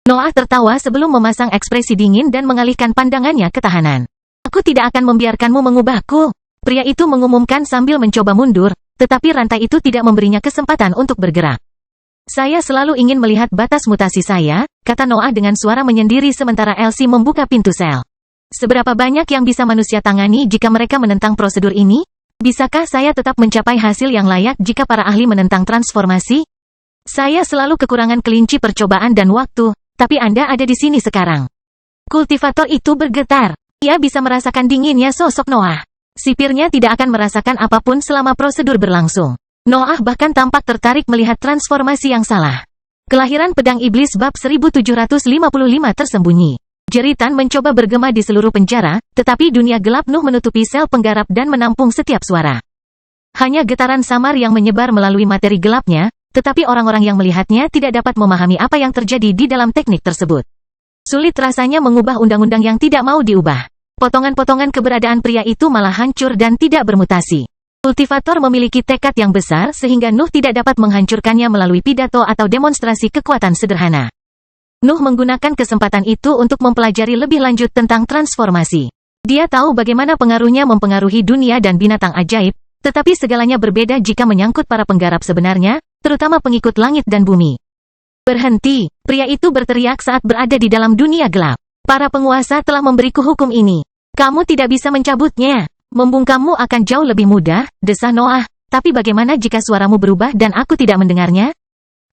Noah tertawa sebelum memasang ekspresi dingin dan mengalihkan pandangannya ke tahanan. Aku tidak akan membiarkanmu mengubahku. Pria itu mengumumkan sambil mencoba mundur. Tetapi rantai itu tidak memberinya kesempatan untuk bergerak. Saya selalu ingin melihat batas mutasi saya, kata Noah dengan suara menyendiri sementara Elsie membuka pintu sel. Seberapa banyak yang bisa manusia tangani jika mereka menentang prosedur ini? Bisakah saya tetap mencapai hasil yang layak jika para ahli menentang transformasi? Saya selalu kekurangan kelinci percobaan dan waktu, tapi Anda ada di sini sekarang. Kultivator itu bergetar. Ia bisa merasakan dinginnya sosok Noah. Sipirnya tidak akan merasakan apapun selama prosedur berlangsung. Noah bahkan tampak tertarik melihat transformasi yang salah. Kelahiran pedang iblis bab 1755 tersembunyi. Jeritan mencoba bergema di seluruh penjara, tetapi dunia gelap Nuh menutupi sel penggarap dan menampung setiap suara. Hanya getaran samar yang menyebar melalui materi gelapnya, tetapi orang-orang yang melihatnya tidak dapat memahami apa yang terjadi di dalam teknik tersebut. Sulit rasanya mengubah undang-undang yang tidak mau diubah. Potongan-potongan keberadaan pria itu malah hancur dan tidak bermutasi. Kultivator memiliki tekad yang besar sehingga Nuh tidak dapat menghancurkannya melalui pidato atau demonstrasi kekuatan sederhana. Nuh menggunakan kesempatan itu untuk mempelajari lebih lanjut tentang transformasi. Dia tahu bagaimana pengaruhnya mempengaruhi dunia dan binatang ajaib, tetapi segalanya berbeda jika menyangkut para penggarap sebenarnya, terutama pengikut langit dan bumi. Berhenti, pria itu berteriak saat berada di dalam dunia gelap. Para penguasa telah memberiku hukum ini. Kamu tidak bisa mencabutnya. Membungkammu akan jauh lebih mudah, desah Noah. Tapi bagaimana jika suaramu berubah dan aku tidak mendengarnya?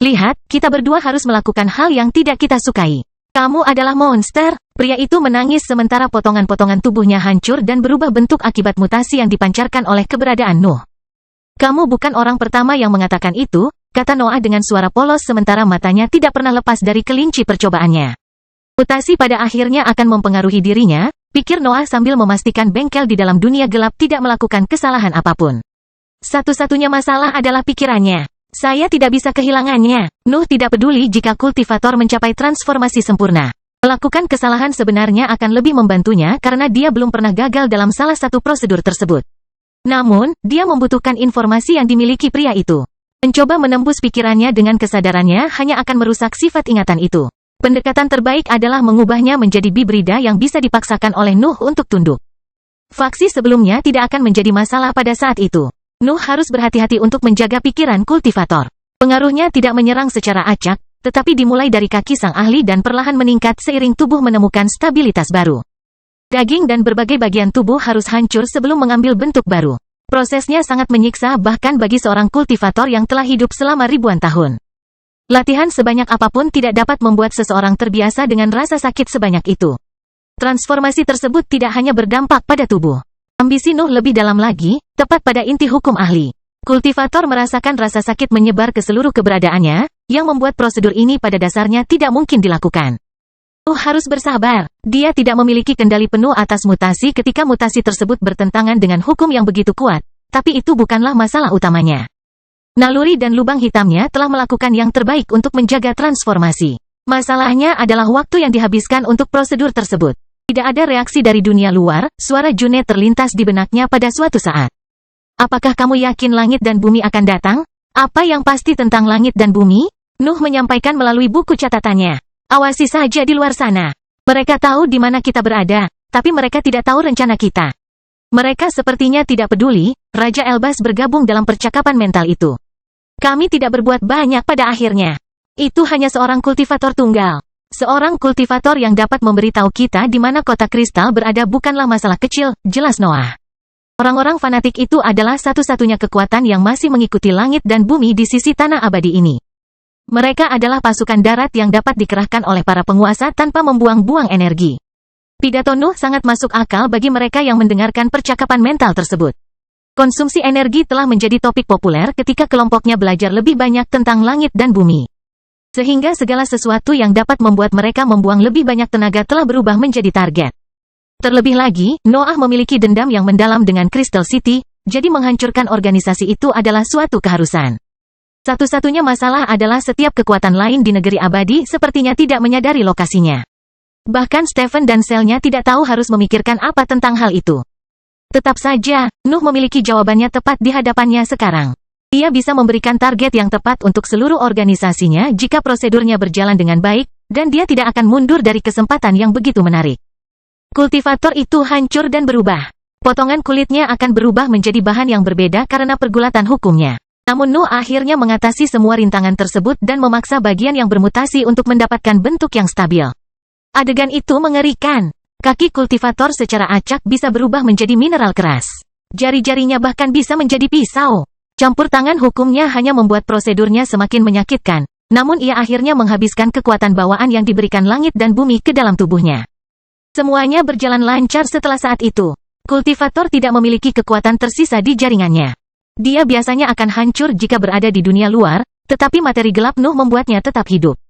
Lihat, kita berdua harus melakukan hal yang tidak kita sukai. Kamu adalah monster. Pria itu menangis sementara potongan-potongan tubuhnya hancur dan berubah bentuk akibat mutasi yang dipancarkan oleh keberadaan Nuh. Kamu bukan orang pertama yang mengatakan itu, kata Noah dengan suara polos sementara matanya tidak pernah lepas dari kelinci percobaannya. Mutasi pada akhirnya akan mempengaruhi dirinya, pikir Noah sambil memastikan bengkel di dalam dunia gelap tidak melakukan kesalahan apapun. Satu-satunya masalah adalah pikirannya. Saya tidak bisa kehilangannya. Nuh tidak peduli jika kultivator mencapai transformasi sempurna. Melakukan kesalahan sebenarnya akan lebih membantunya karena dia belum pernah gagal dalam salah satu prosedur tersebut. Namun, dia membutuhkan informasi yang dimiliki pria itu. Mencoba menembus pikirannya dengan kesadarannya hanya akan merusak sifat ingatan itu. Pendekatan terbaik adalah mengubahnya menjadi bibrida yang bisa dipaksakan oleh Nuh untuk tunduk. Faksi sebelumnya tidak akan menjadi masalah pada saat itu. Nuh harus berhati-hati untuk menjaga pikiran kultivator. Pengaruhnya tidak menyerang secara acak, tetapi dimulai dari kaki sang ahli dan perlahan meningkat seiring tubuh menemukan stabilitas baru. Daging dan berbagai bagian tubuh harus hancur sebelum mengambil bentuk baru. Prosesnya sangat menyiksa bahkan bagi seorang kultivator yang telah hidup selama ribuan tahun. Latihan sebanyak apapun tidak dapat membuat seseorang terbiasa dengan rasa sakit sebanyak itu. Transformasi tersebut tidak hanya berdampak pada tubuh. Ambisi Nuh lebih dalam lagi, tepat pada inti hukum ahli. Kultivator merasakan rasa sakit menyebar ke seluruh keberadaannya, yang membuat prosedur ini pada dasarnya tidak mungkin dilakukan. Nuh harus bersabar. Dia tidak memiliki kendali penuh atas mutasi ketika mutasi tersebut bertentangan dengan hukum yang begitu kuat, tapi itu bukanlah masalah utamanya. Naluri dan lubang hitamnya telah melakukan yang terbaik untuk menjaga transformasi. Masalahnya adalah waktu yang dihabiskan untuk prosedur tersebut. Tidak ada reaksi dari dunia luar, suara Junet terlintas di benaknya pada suatu saat. Apakah kamu yakin langit dan bumi akan datang? Apa yang pasti tentang langit dan bumi? Nuh menyampaikan melalui buku catatannya. Awasi saja di luar sana. Mereka tahu di mana kita berada, tapi mereka tidak tahu rencana kita. Mereka sepertinya tidak peduli. Raja Elbas bergabung dalam percakapan mental itu. Kami tidak berbuat banyak pada akhirnya. Itu hanya seorang kultivator tunggal. Seorang kultivator yang dapat memberitahu kita di mana kota kristal berada bukanlah masalah kecil, jelas Noah. Orang-orang fanatik itu adalah satu-satunya kekuatan yang masih mengikuti langit dan bumi di sisi tanah abadi ini. Mereka adalah pasukan darat yang dapat dikerahkan oleh para penguasa tanpa membuang-buang energi. Pidato Nuh sangat masuk akal bagi mereka yang mendengarkan percakapan mental tersebut. Konsumsi energi telah menjadi topik populer ketika kelompoknya belajar lebih banyak tentang langit dan bumi. Sehingga segala sesuatu yang dapat membuat mereka membuang lebih banyak tenaga telah berubah menjadi target. Terlebih lagi, Noah memiliki dendam yang mendalam dengan Crystal City, jadi menghancurkan organisasi itu adalah suatu keharusan. Satu-satunya masalah adalah setiap kekuatan lain di negeri abadi sepertinya tidak menyadari lokasinya. Bahkan Stephen dan selnya tidak tahu harus memikirkan apa tentang hal itu. Tetap saja, Nuh memiliki jawabannya tepat di hadapannya sekarang. Dia bisa memberikan target yang tepat untuk seluruh organisasinya jika prosedurnya berjalan dengan baik, dan dia tidak akan mundur dari kesempatan yang begitu menarik. Kultivator itu hancur dan berubah. Potongan kulitnya akan berubah menjadi bahan yang berbeda karena pergulatan hukumnya. Namun Nuh akhirnya mengatasi semua rintangan tersebut dan memaksa bagian yang bermutasi untuk mendapatkan bentuk yang stabil. Adegan itu mengerikan. Kaki kultivator secara acak bisa berubah menjadi mineral keras. Jari-jarinya bahkan bisa menjadi pisau. Campur tangan hukumnya hanya membuat prosedurnya semakin menyakitkan, namun ia akhirnya menghabiskan kekuatan bawaan yang diberikan langit dan bumi ke dalam tubuhnya. Semuanya berjalan lancar setelah saat itu. Kultivator tidak memiliki kekuatan tersisa di jaringannya. Dia biasanya akan hancur jika berada di dunia luar, tetapi materi gelap Nuh membuatnya tetap hidup.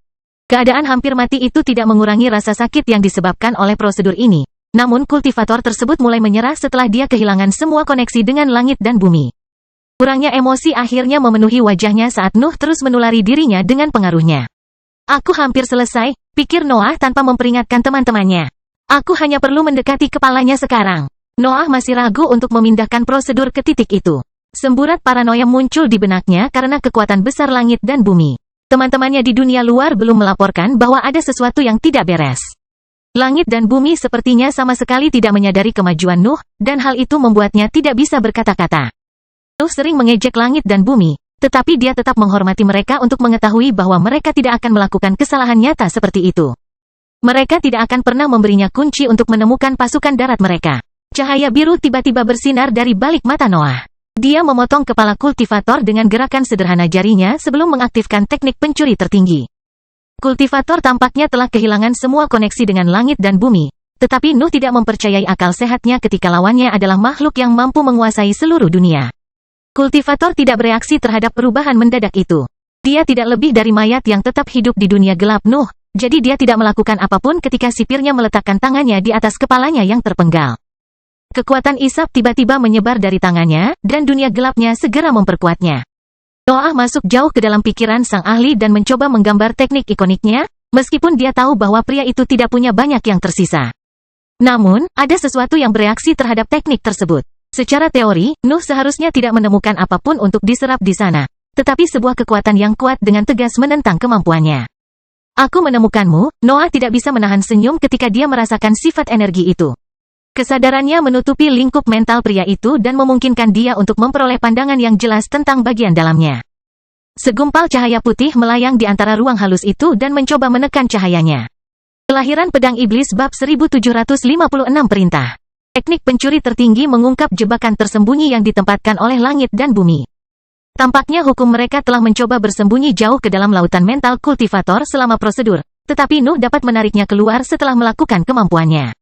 Keadaan hampir mati itu tidak mengurangi rasa sakit yang disebabkan oleh prosedur ini, namun kultivator tersebut mulai menyerah setelah dia kehilangan semua koneksi dengan langit dan bumi. Kurangnya emosi akhirnya memenuhi wajahnya saat Nuh terus menulari dirinya dengan pengaruhnya. Aku hampir selesai, pikir Noah tanpa memperingatkan teman-temannya. Aku hanya perlu mendekati kepalanya sekarang. Noah masih ragu untuk memindahkan prosedur ke titik itu. Semburat paranoia muncul di benaknya karena kekuatan besar langit dan bumi. Teman-temannya di dunia luar belum melaporkan bahwa ada sesuatu yang tidak beres. Langit dan bumi sepertinya sama sekali tidak menyadari kemajuan Nuh, dan hal itu membuatnya tidak bisa berkata-kata. Nuh sering mengejek langit dan bumi, tetapi dia tetap menghormati mereka untuk mengetahui bahwa mereka tidak akan melakukan kesalahan nyata seperti itu. Mereka tidak akan pernah memberinya kunci untuk menemukan pasukan darat mereka. Cahaya biru tiba-tiba bersinar dari balik mata Noah. Dia memotong kepala kultivator dengan gerakan sederhana jarinya sebelum mengaktifkan teknik pencuri tertinggi. Kultivator tampaknya telah kehilangan semua koneksi dengan langit dan bumi, tetapi Nuh tidak mempercayai akal sehatnya ketika lawannya adalah makhluk yang mampu menguasai seluruh dunia. Kultivator tidak bereaksi terhadap perubahan mendadak itu. Dia tidak lebih dari mayat yang tetap hidup di dunia gelap Nuh, jadi dia tidak melakukan apapun ketika sipirnya meletakkan tangannya di atas kepalanya yang terpenggal. Kekuatan isap tiba-tiba menyebar dari tangannya, dan dunia gelapnya segera memperkuatnya. Noah masuk jauh ke dalam pikiran sang ahli dan mencoba menggambar teknik ikoniknya, meskipun dia tahu bahwa pria itu tidak punya banyak yang tersisa. Namun, ada sesuatu yang bereaksi terhadap teknik tersebut. Secara teori, Nuh seharusnya tidak menemukan apapun untuk diserap di sana, tetapi sebuah kekuatan yang kuat dengan tegas menentang kemampuannya. Aku menemukanmu. Noah tidak bisa menahan senyum ketika dia merasakan sifat energi itu. Kesadarannya menutupi lingkup mental pria itu dan memungkinkan dia untuk memperoleh pandangan yang jelas tentang bagian dalamnya. Segumpal cahaya putih melayang di antara ruang halus itu dan mencoba menekan cahayanya. Kelahiran Pedang Iblis bab 1756 perintah. Teknik pencuri tertinggi mengungkap jebakan tersembunyi yang ditempatkan oleh langit dan bumi. Tampaknya hukum mereka telah mencoba bersembunyi jauh ke dalam lautan mental kultivator selama prosedur, tetapi Nuh dapat menariknya keluar setelah melakukan kemampuannya.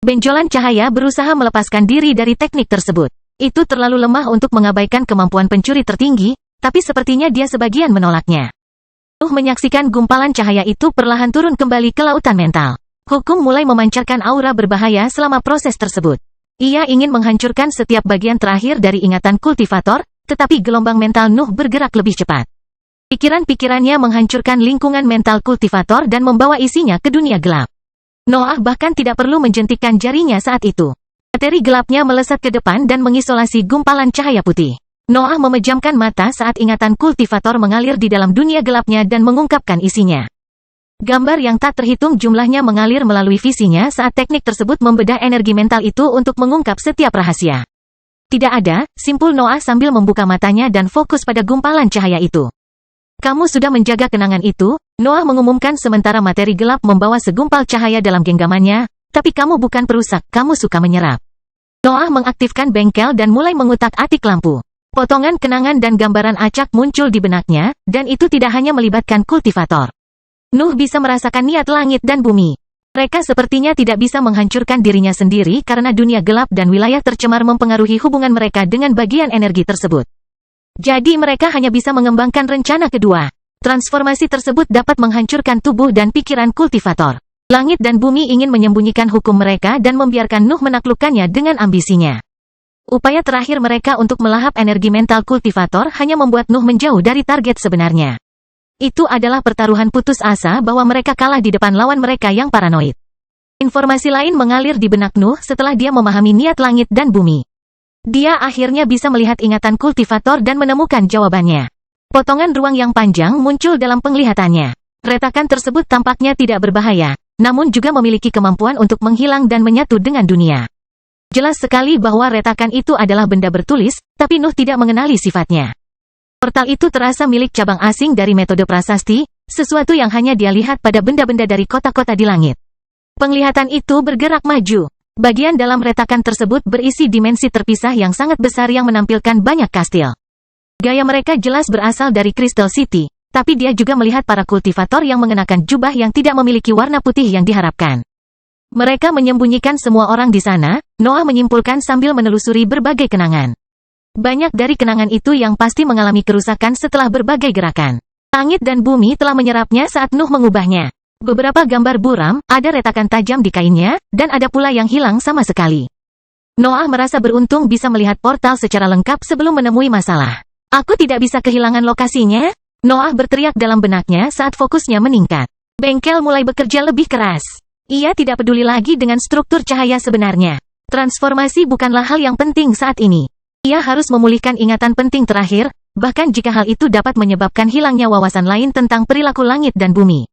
Benjolan cahaya berusaha melepaskan diri dari teknik tersebut. Itu terlalu lemah untuk mengabaikan kemampuan pencuri tertinggi, tapi sepertinya dia sebagian menolaknya. Nuh menyaksikan gumpalan cahaya itu perlahan turun kembali ke lautan mental. Hukum mulai memancarkan aura berbahaya selama proses tersebut. Ia ingin menghancurkan setiap bagian terakhir dari ingatan kultivator, tetapi gelombang mental Nuh bergerak lebih cepat. Pikiran-pikirannya menghancurkan lingkungan mental kultivator dan membawa isinya ke dunia gelap. Noah bahkan tidak perlu menjentikkan jarinya saat itu. Materi gelapnya melesat ke depan dan mengisolasi gumpalan cahaya putih. Noah memejamkan mata saat ingatan kultivator mengalir di dalam dunia gelapnya dan mengungkapkan isinya. Gambar yang tak terhitung jumlahnya mengalir melalui visinya saat teknik tersebut membedah energi mental itu untuk mengungkap setiap rahasia. Tidak ada, simpul Noah sambil membuka matanya dan fokus pada gumpalan cahaya itu. Kamu sudah menjaga kenangan itu, Noah mengumumkan sementara materi gelap membawa segumpal cahaya dalam genggamannya, tapi kamu bukan perusak, kamu suka menyerap. Noah mengaktifkan bengkel dan mulai mengutak-atik lampu. Potongan kenangan dan gambaran acak muncul di benaknya, dan itu tidak hanya melibatkan kultivator. Nuh bisa merasakan niat langit dan bumi. Mereka sepertinya tidak bisa menghancurkan dirinya sendiri karena dunia gelap dan wilayah tercemar mempengaruhi hubungan mereka dengan bagian energi tersebut. Jadi mereka hanya bisa mengembangkan rencana kedua. Transformasi tersebut dapat menghancurkan tubuh dan pikiran kultivator. Langit dan bumi ingin menyembunyikan hukum mereka dan membiarkan Nuh menaklukkannya dengan ambisinya. Upaya terakhir mereka untuk melahap energi mental kultivator hanya membuat Nuh menjauh dari target sebenarnya. Itu adalah pertaruhan putus asa bahwa mereka kalah di depan lawan mereka yang paranoid. Informasi lain mengalir di benak Nuh setelah dia memahami niat langit dan bumi. Dia akhirnya bisa melihat ingatan kultivator dan menemukan jawabannya. Potongan ruang yang panjang muncul dalam penglihatannya. Retakan tersebut tampaknya tidak berbahaya, namun juga memiliki kemampuan untuk menghilang dan menyatu dengan dunia. Jelas sekali bahwa retakan itu adalah benda bertulis, tapi Nuh tidak mengenali sifatnya. Portal itu terasa milik cabang asing dari metode prasasti, sesuatu yang hanya dia lihat pada benda-benda dari kota-kota di langit. Penglihatan itu bergerak maju. Bagian dalam retakan tersebut berisi dimensi terpisah yang sangat besar yang menampilkan banyak kastil. Gaya mereka jelas berasal dari Crystal City, tapi dia juga melihat para kultivator yang mengenakan jubah yang tidak memiliki warna putih yang diharapkan. Mereka menyembunyikan semua orang di sana, Noah menyimpulkan sambil menelusuri berbagai kenangan. Banyak dari kenangan itu yang pasti mengalami kerusakan setelah berbagai gerakan. Langit dan bumi telah menyerapnya saat Nuh mengubahnya. Beberapa gambar buram, ada retakan tajam di kainnya, dan ada pula yang hilang sama sekali. Noah merasa beruntung bisa melihat portal secara lengkap sebelum menemui masalah. Aku tidak bisa kehilangan lokasinya? Noah berteriak dalam benaknya saat fokusnya meningkat. Bengkel mulai bekerja lebih keras. Ia tidak peduli lagi dengan struktur cahaya sebenarnya. Transformasi bukanlah hal yang penting saat ini. Ia harus memulihkan ingatan penting terakhir, bahkan jika hal itu dapat menyebabkan hilangnya wawasan lain tentang perilaku langit dan bumi.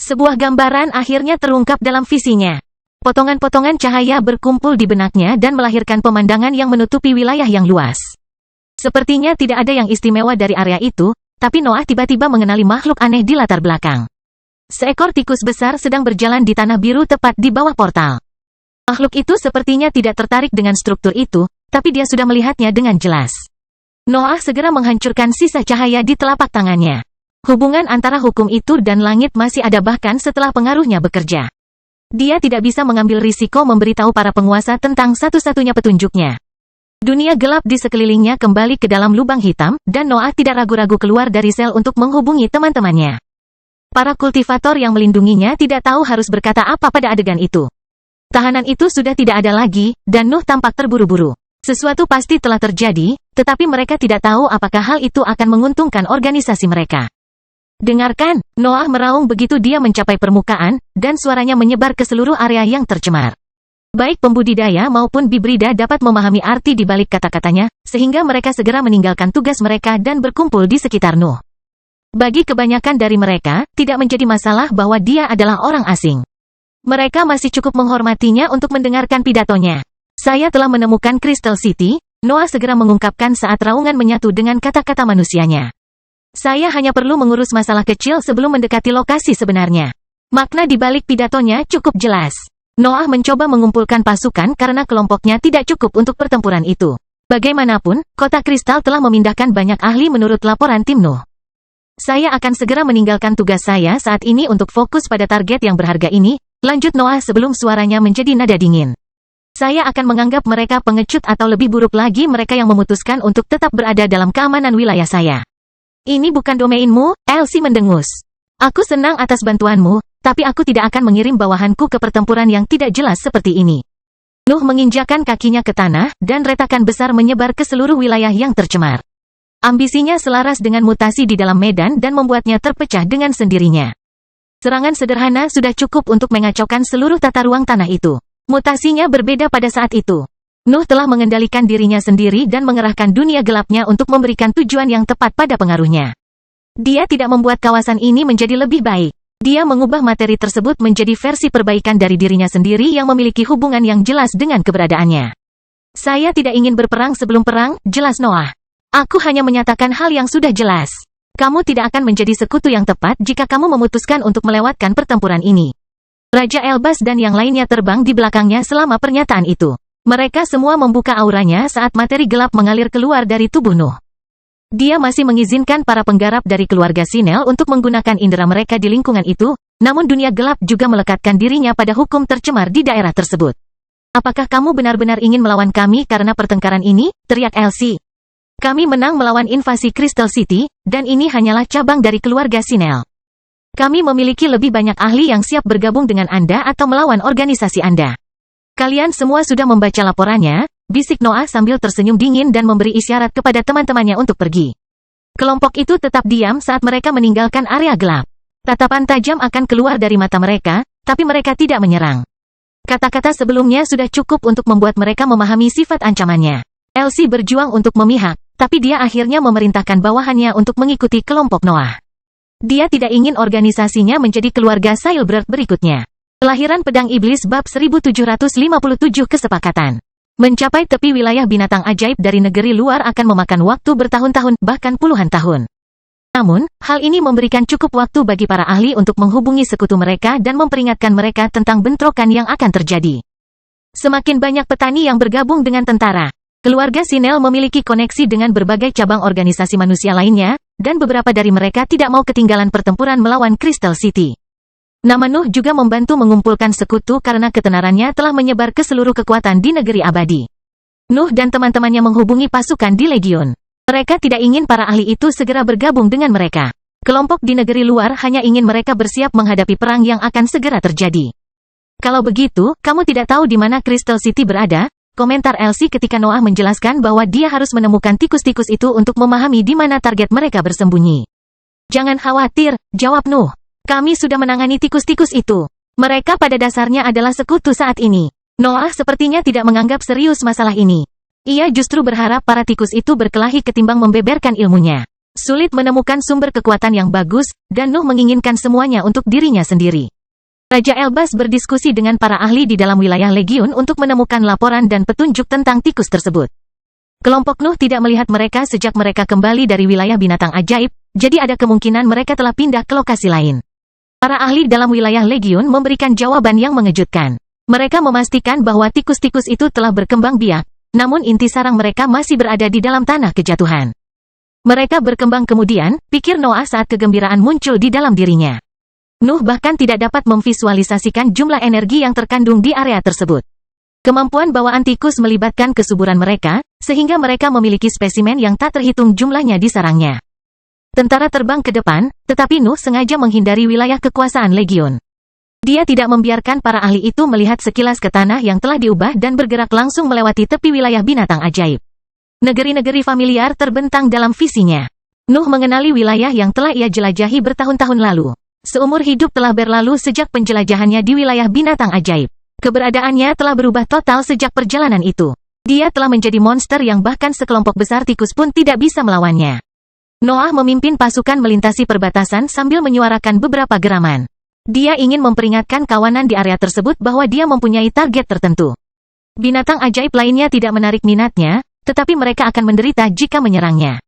Sebuah gambaran akhirnya terungkap dalam visinya. Potongan-potongan cahaya berkumpul di benaknya dan melahirkan pemandangan yang menutupi wilayah yang luas. Sepertinya tidak ada yang istimewa dari area itu, tapi Noah tiba-tiba mengenali makhluk aneh di latar belakang. Seekor tikus besar sedang berjalan di tanah biru tepat di bawah portal. Makhluk itu sepertinya tidak tertarik dengan struktur itu, tapi dia sudah melihatnya dengan jelas. Noah segera menghancurkan sisa cahaya di telapak tangannya. Hubungan antara hukum itu dan langit masih ada bahkan setelah pengaruhnya bekerja. Dia tidak bisa mengambil risiko memberitahu para penguasa tentang satu-satunya petunjuknya. Dunia gelap di sekelilingnya kembali ke dalam lubang hitam, dan Noah tidak ragu-ragu keluar dari sel untuk menghubungi teman-temannya. Para kultivator yang melindunginya tidak tahu harus berkata apa pada adegan itu. Tahanan itu sudah tidak ada lagi, dan Nuh tampak terburu-buru. Sesuatu pasti telah terjadi, tetapi mereka tidak tahu apakah hal itu akan menguntungkan organisasi mereka. Dengarkan, Noah meraung begitu dia mencapai permukaan, dan suaranya menyebar ke seluruh area yang tercemar. Baik pembudidaya maupun bibrida dapat memahami arti di balik kata-katanya, sehingga mereka segera meninggalkan tugas mereka dan berkumpul di sekitar Nuh. Bagi kebanyakan dari mereka, tidak menjadi masalah bahwa dia adalah orang asing. Mereka masih cukup menghormatinya untuk mendengarkan pidatonya. Saya telah menemukan Crystal City, Noah segera mengungkapkan saat raungan menyatu dengan kata-kata manusianya. Saya hanya perlu mengurus masalah kecil sebelum mendekati lokasi sebenarnya. Makna di balik pidatonya cukup jelas. Noah mencoba mengumpulkan pasukan karena kelompoknya tidak cukup untuk pertempuran itu. Bagaimanapun, kota kristal telah memindahkan banyak ahli menurut laporan tim Nuh. Saya akan segera meninggalkan tugas saya saat ini untuk fokus pada target yang berharga ini, lanjut Noah sebelum suaranya menjadi nada dingin. Saya akan menganggap mereka pengecut atau lebih buruk lagi mereka yang memutuskan untuk tetap berada dalam keamanan wilayah saya. Ini bukan domainmu, Elsie mendengus. Aku senang atas bantuanmu, tapi aku tidak akan mengirim bawahanku ke pertempuran yang tidak jelas seperti ini. Nuh menginjakkan kakinya ke tanah, dan retakan besar menyebar ke seluruh wilayah yang tercemar. Ambisinya selaras dengan mutasi di dalam medan dan membuatnya terpecah dengan sendirinya. Serangan sederhana sudah cukup untuk mengacaukan seluruh tata ruang tanah itu. Mutasinya berbeda pada saat itu. Nuh telah mengendalikan dirinya sendiri dan mengerahkan dunia gelapnya untuk memberikan tujuan yang tepat pada pengaruhnya. Dia tidak membuat kawasan ini menjadi lebih baik. Dia mengubah materi tersebut menjadi versi perbaikan dari dirinya sendiri yang memiliki hubungan yang jelas dengan keberadaannya. Saya tidak ingin berperang sebelum perang, jelas Noah. Aku hanya menyatakan hal yang sudah jelas. Kamu tidak akan menjadi sekutu yang tepat jika kamu memutuskan untuk melewatkan pertempuran ini. Raja Elbas dan yang lainnya terbang di belakangnya selama pernyataan itu. Mereka semua membuka auranya saat materi gelap mengalir keluar dari tubuh Nuh. Dia masih mengizinkan para penggarap dari keluarga Sinel untuk menggunakan indera mereka di lingkungan itu, namun dunia gelap juga melekatkan dirinya pada hukum tercemar di daerah tersebut. Apakah kamu benar-benar ingin melawan kami karena pertengkaran ini? Teriak Elsie. Kami menang melawan invasi Crystal City, dan ini hanyalah cabang dari keluarga Sinel. Kami memiliki lebih banyak ahli yang siap bergabung dengan Anda atau melawan organisasi Anda. Kalian semua sudah membaca laporannya, bisik Noah sambil tersenyum dingin dan memberi isyarat kepada teman-temannya untuk pergi. Kelompok itu tetap diam saat mereka meninggalkan area gelap. Tatapan tajam akan keluar dari mata mereka, tapi mereka tidak menyerang. Kata-kata sebelumnya sudah cukup untuk membuat mereka memahami sifat ancamannya. Elsie berjuang untuk memihak, tapi dia akhirnya memerintahkan bawahannya untuk mengikuti kelompok Noah. Dia tidak ingin organisasinya menjadi keluarga Sailbird berikutnya. Kelahiran Pedang Iblis bab 1757 kesepakatan. Mencapai tepi wilayah binatang ajaib dari negeri luar akan memakan waktu bertahun-tahun, bahkan puluhan tahun. Namun, hal ini memberikan cukup waktu bagi para ahli untuk menghubungi sekutu mereka dan memperingatkan mereka tentang bentrokan yang akan terjadi. Semakin banyak petani yang bergabung dengan tentara. Keluarga Sinel memiliki koneksi dengan berbagai cabang organisasi manusia lainnya, dan beberapa dari mereka tidak mau ketinggalan pertempuran melawan Crystal City. Nama Nuh juga membantu mengumpulkan sekutu karena ketenarannya telah menyebar ke seluruh kekuatan di negeri abadi. Nuh dan teman-temannya menghubungi pasukan di Legion. Mereka tidak ingin para ahli itu segera bergabung dengan mereka. Kelompok di negeri luar hanya ingin mereka bersiap menghadapi perang yang akan segera terjadi. Kalau begitu, kamu tidak tahu di mana Crystal City berada? Komentar Elsie ketika Noah menjelaskan bahwa dia harus menemukan tikus-tikus itu untuk memahami di mana target mereka bersembunyi. Jangan khawatir, jawab Nuh. Kami sudah menangani tikus-tikus itu. Mereka pada dasarnya adalah sekutu saat ini. Noah sepertinya tidak menganggap serius masalah ini. Ia justru berharap para tikus itu berkelahi ketimbang membeberkan ilmunya. Sulit menemukan sumber kekuatan yang bagus, dan Nuh menginginkan semuanya untuk dirinya sendiri. Raja Elbas berdiskusi dengan para ahli di dalam wilayah Legiun untuk menemukan laporan dan petunjuk tentang tikus tersebut. Kelompok Nuh tidak melihat mereka sejak mereka kembali dari wilayah binatang ajaib, jadi ada kemungkinan mereka telah pindah ke lokasi lain. Para ahli dalam wilayah Legiun memberikan jawaban yang mengejutkan. Mereka memastikan bahwa tikus-tikus itu telah berkembang biak, namun inti sarang mereka masih berada di dalam tanah kejatuhan. Mereka berkembang kemudian, pikir Noah saat kegembiraan muncul di dalam dirinya. Nuh bahkan tidak dapat memvisualisasikan jumlah energi yang terkandung di area tersebut. Kemampuan bawaan tikus melibatkan kesuburan mereka, sehingga mereka memiliki spesimen yang tak terhitung jumlahnya di sarangnya. Tentara terbang ke depan, tetapi Nuh sengaja menghindari wilayah kekuasaan Legiun. Dia tidak membiarkan para ahli itu melihat sekilas ke tanah yang telah diubah dan bergerak langsung melewati tepi wilayah binatang ajaib. Negeri-negeri familiar terbentang dalam visinya. Nuh mengenali wilayah yang telah ia jelajahi bertahun-tahun lalu. Seumur hidup telah berlalu sejak penjelajahannya di wilayah binatang ajaib. Keberadaannya telah berubah total sejak perjalanan itu. Dia telah menjadi monster yang bahkan sekelompok besar tikus pun tidak bisa melawannya. Noah memimpin pasukan melintasi perbatasan sambil menyuarakan beberapa geraman. Dia ingin memperingatkan kawanan di area tersebut bahwa dia mempunyai target tertentu. Binatang ajaib lainnya tidak menarik minatnya, tetapi mereka akan menderita jika menyerangnya.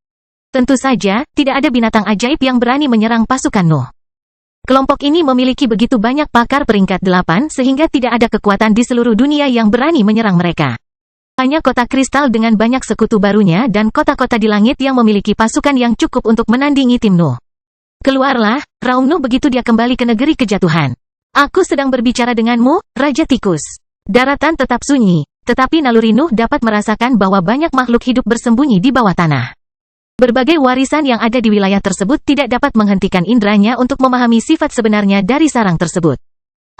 Tentu saja, tidak ada binatang ajaib yang berani menyerang pasukan Nuh. Kelompok ini memiliki begitu banyak pakar peringkat 8 sehingga tidak ada kekuatan di seluruh dunia yang berani menyerang mereka. Hanya kota kristal dengan banyak sekutu barunya dan kota-kota di langit yang memiliki pasukan yang cukup untuk menandingi tim Nuh. Keluarlah, raung Nuh begitu dia kembali ke negeri kejatuhan. Aku sedang berbicara denganmu, Raja Tikus. Daratan tetap sunyi, tetapi naluri Nuh dapat merasakan bahwa banyak makhluk hidup bersembunyi di bawah tanah. Berbagai warisan yang ada di wilayah tersebut tidak dapat menghentikan indranya untuk memahami sifat sebenarnya dari sarang tersebut.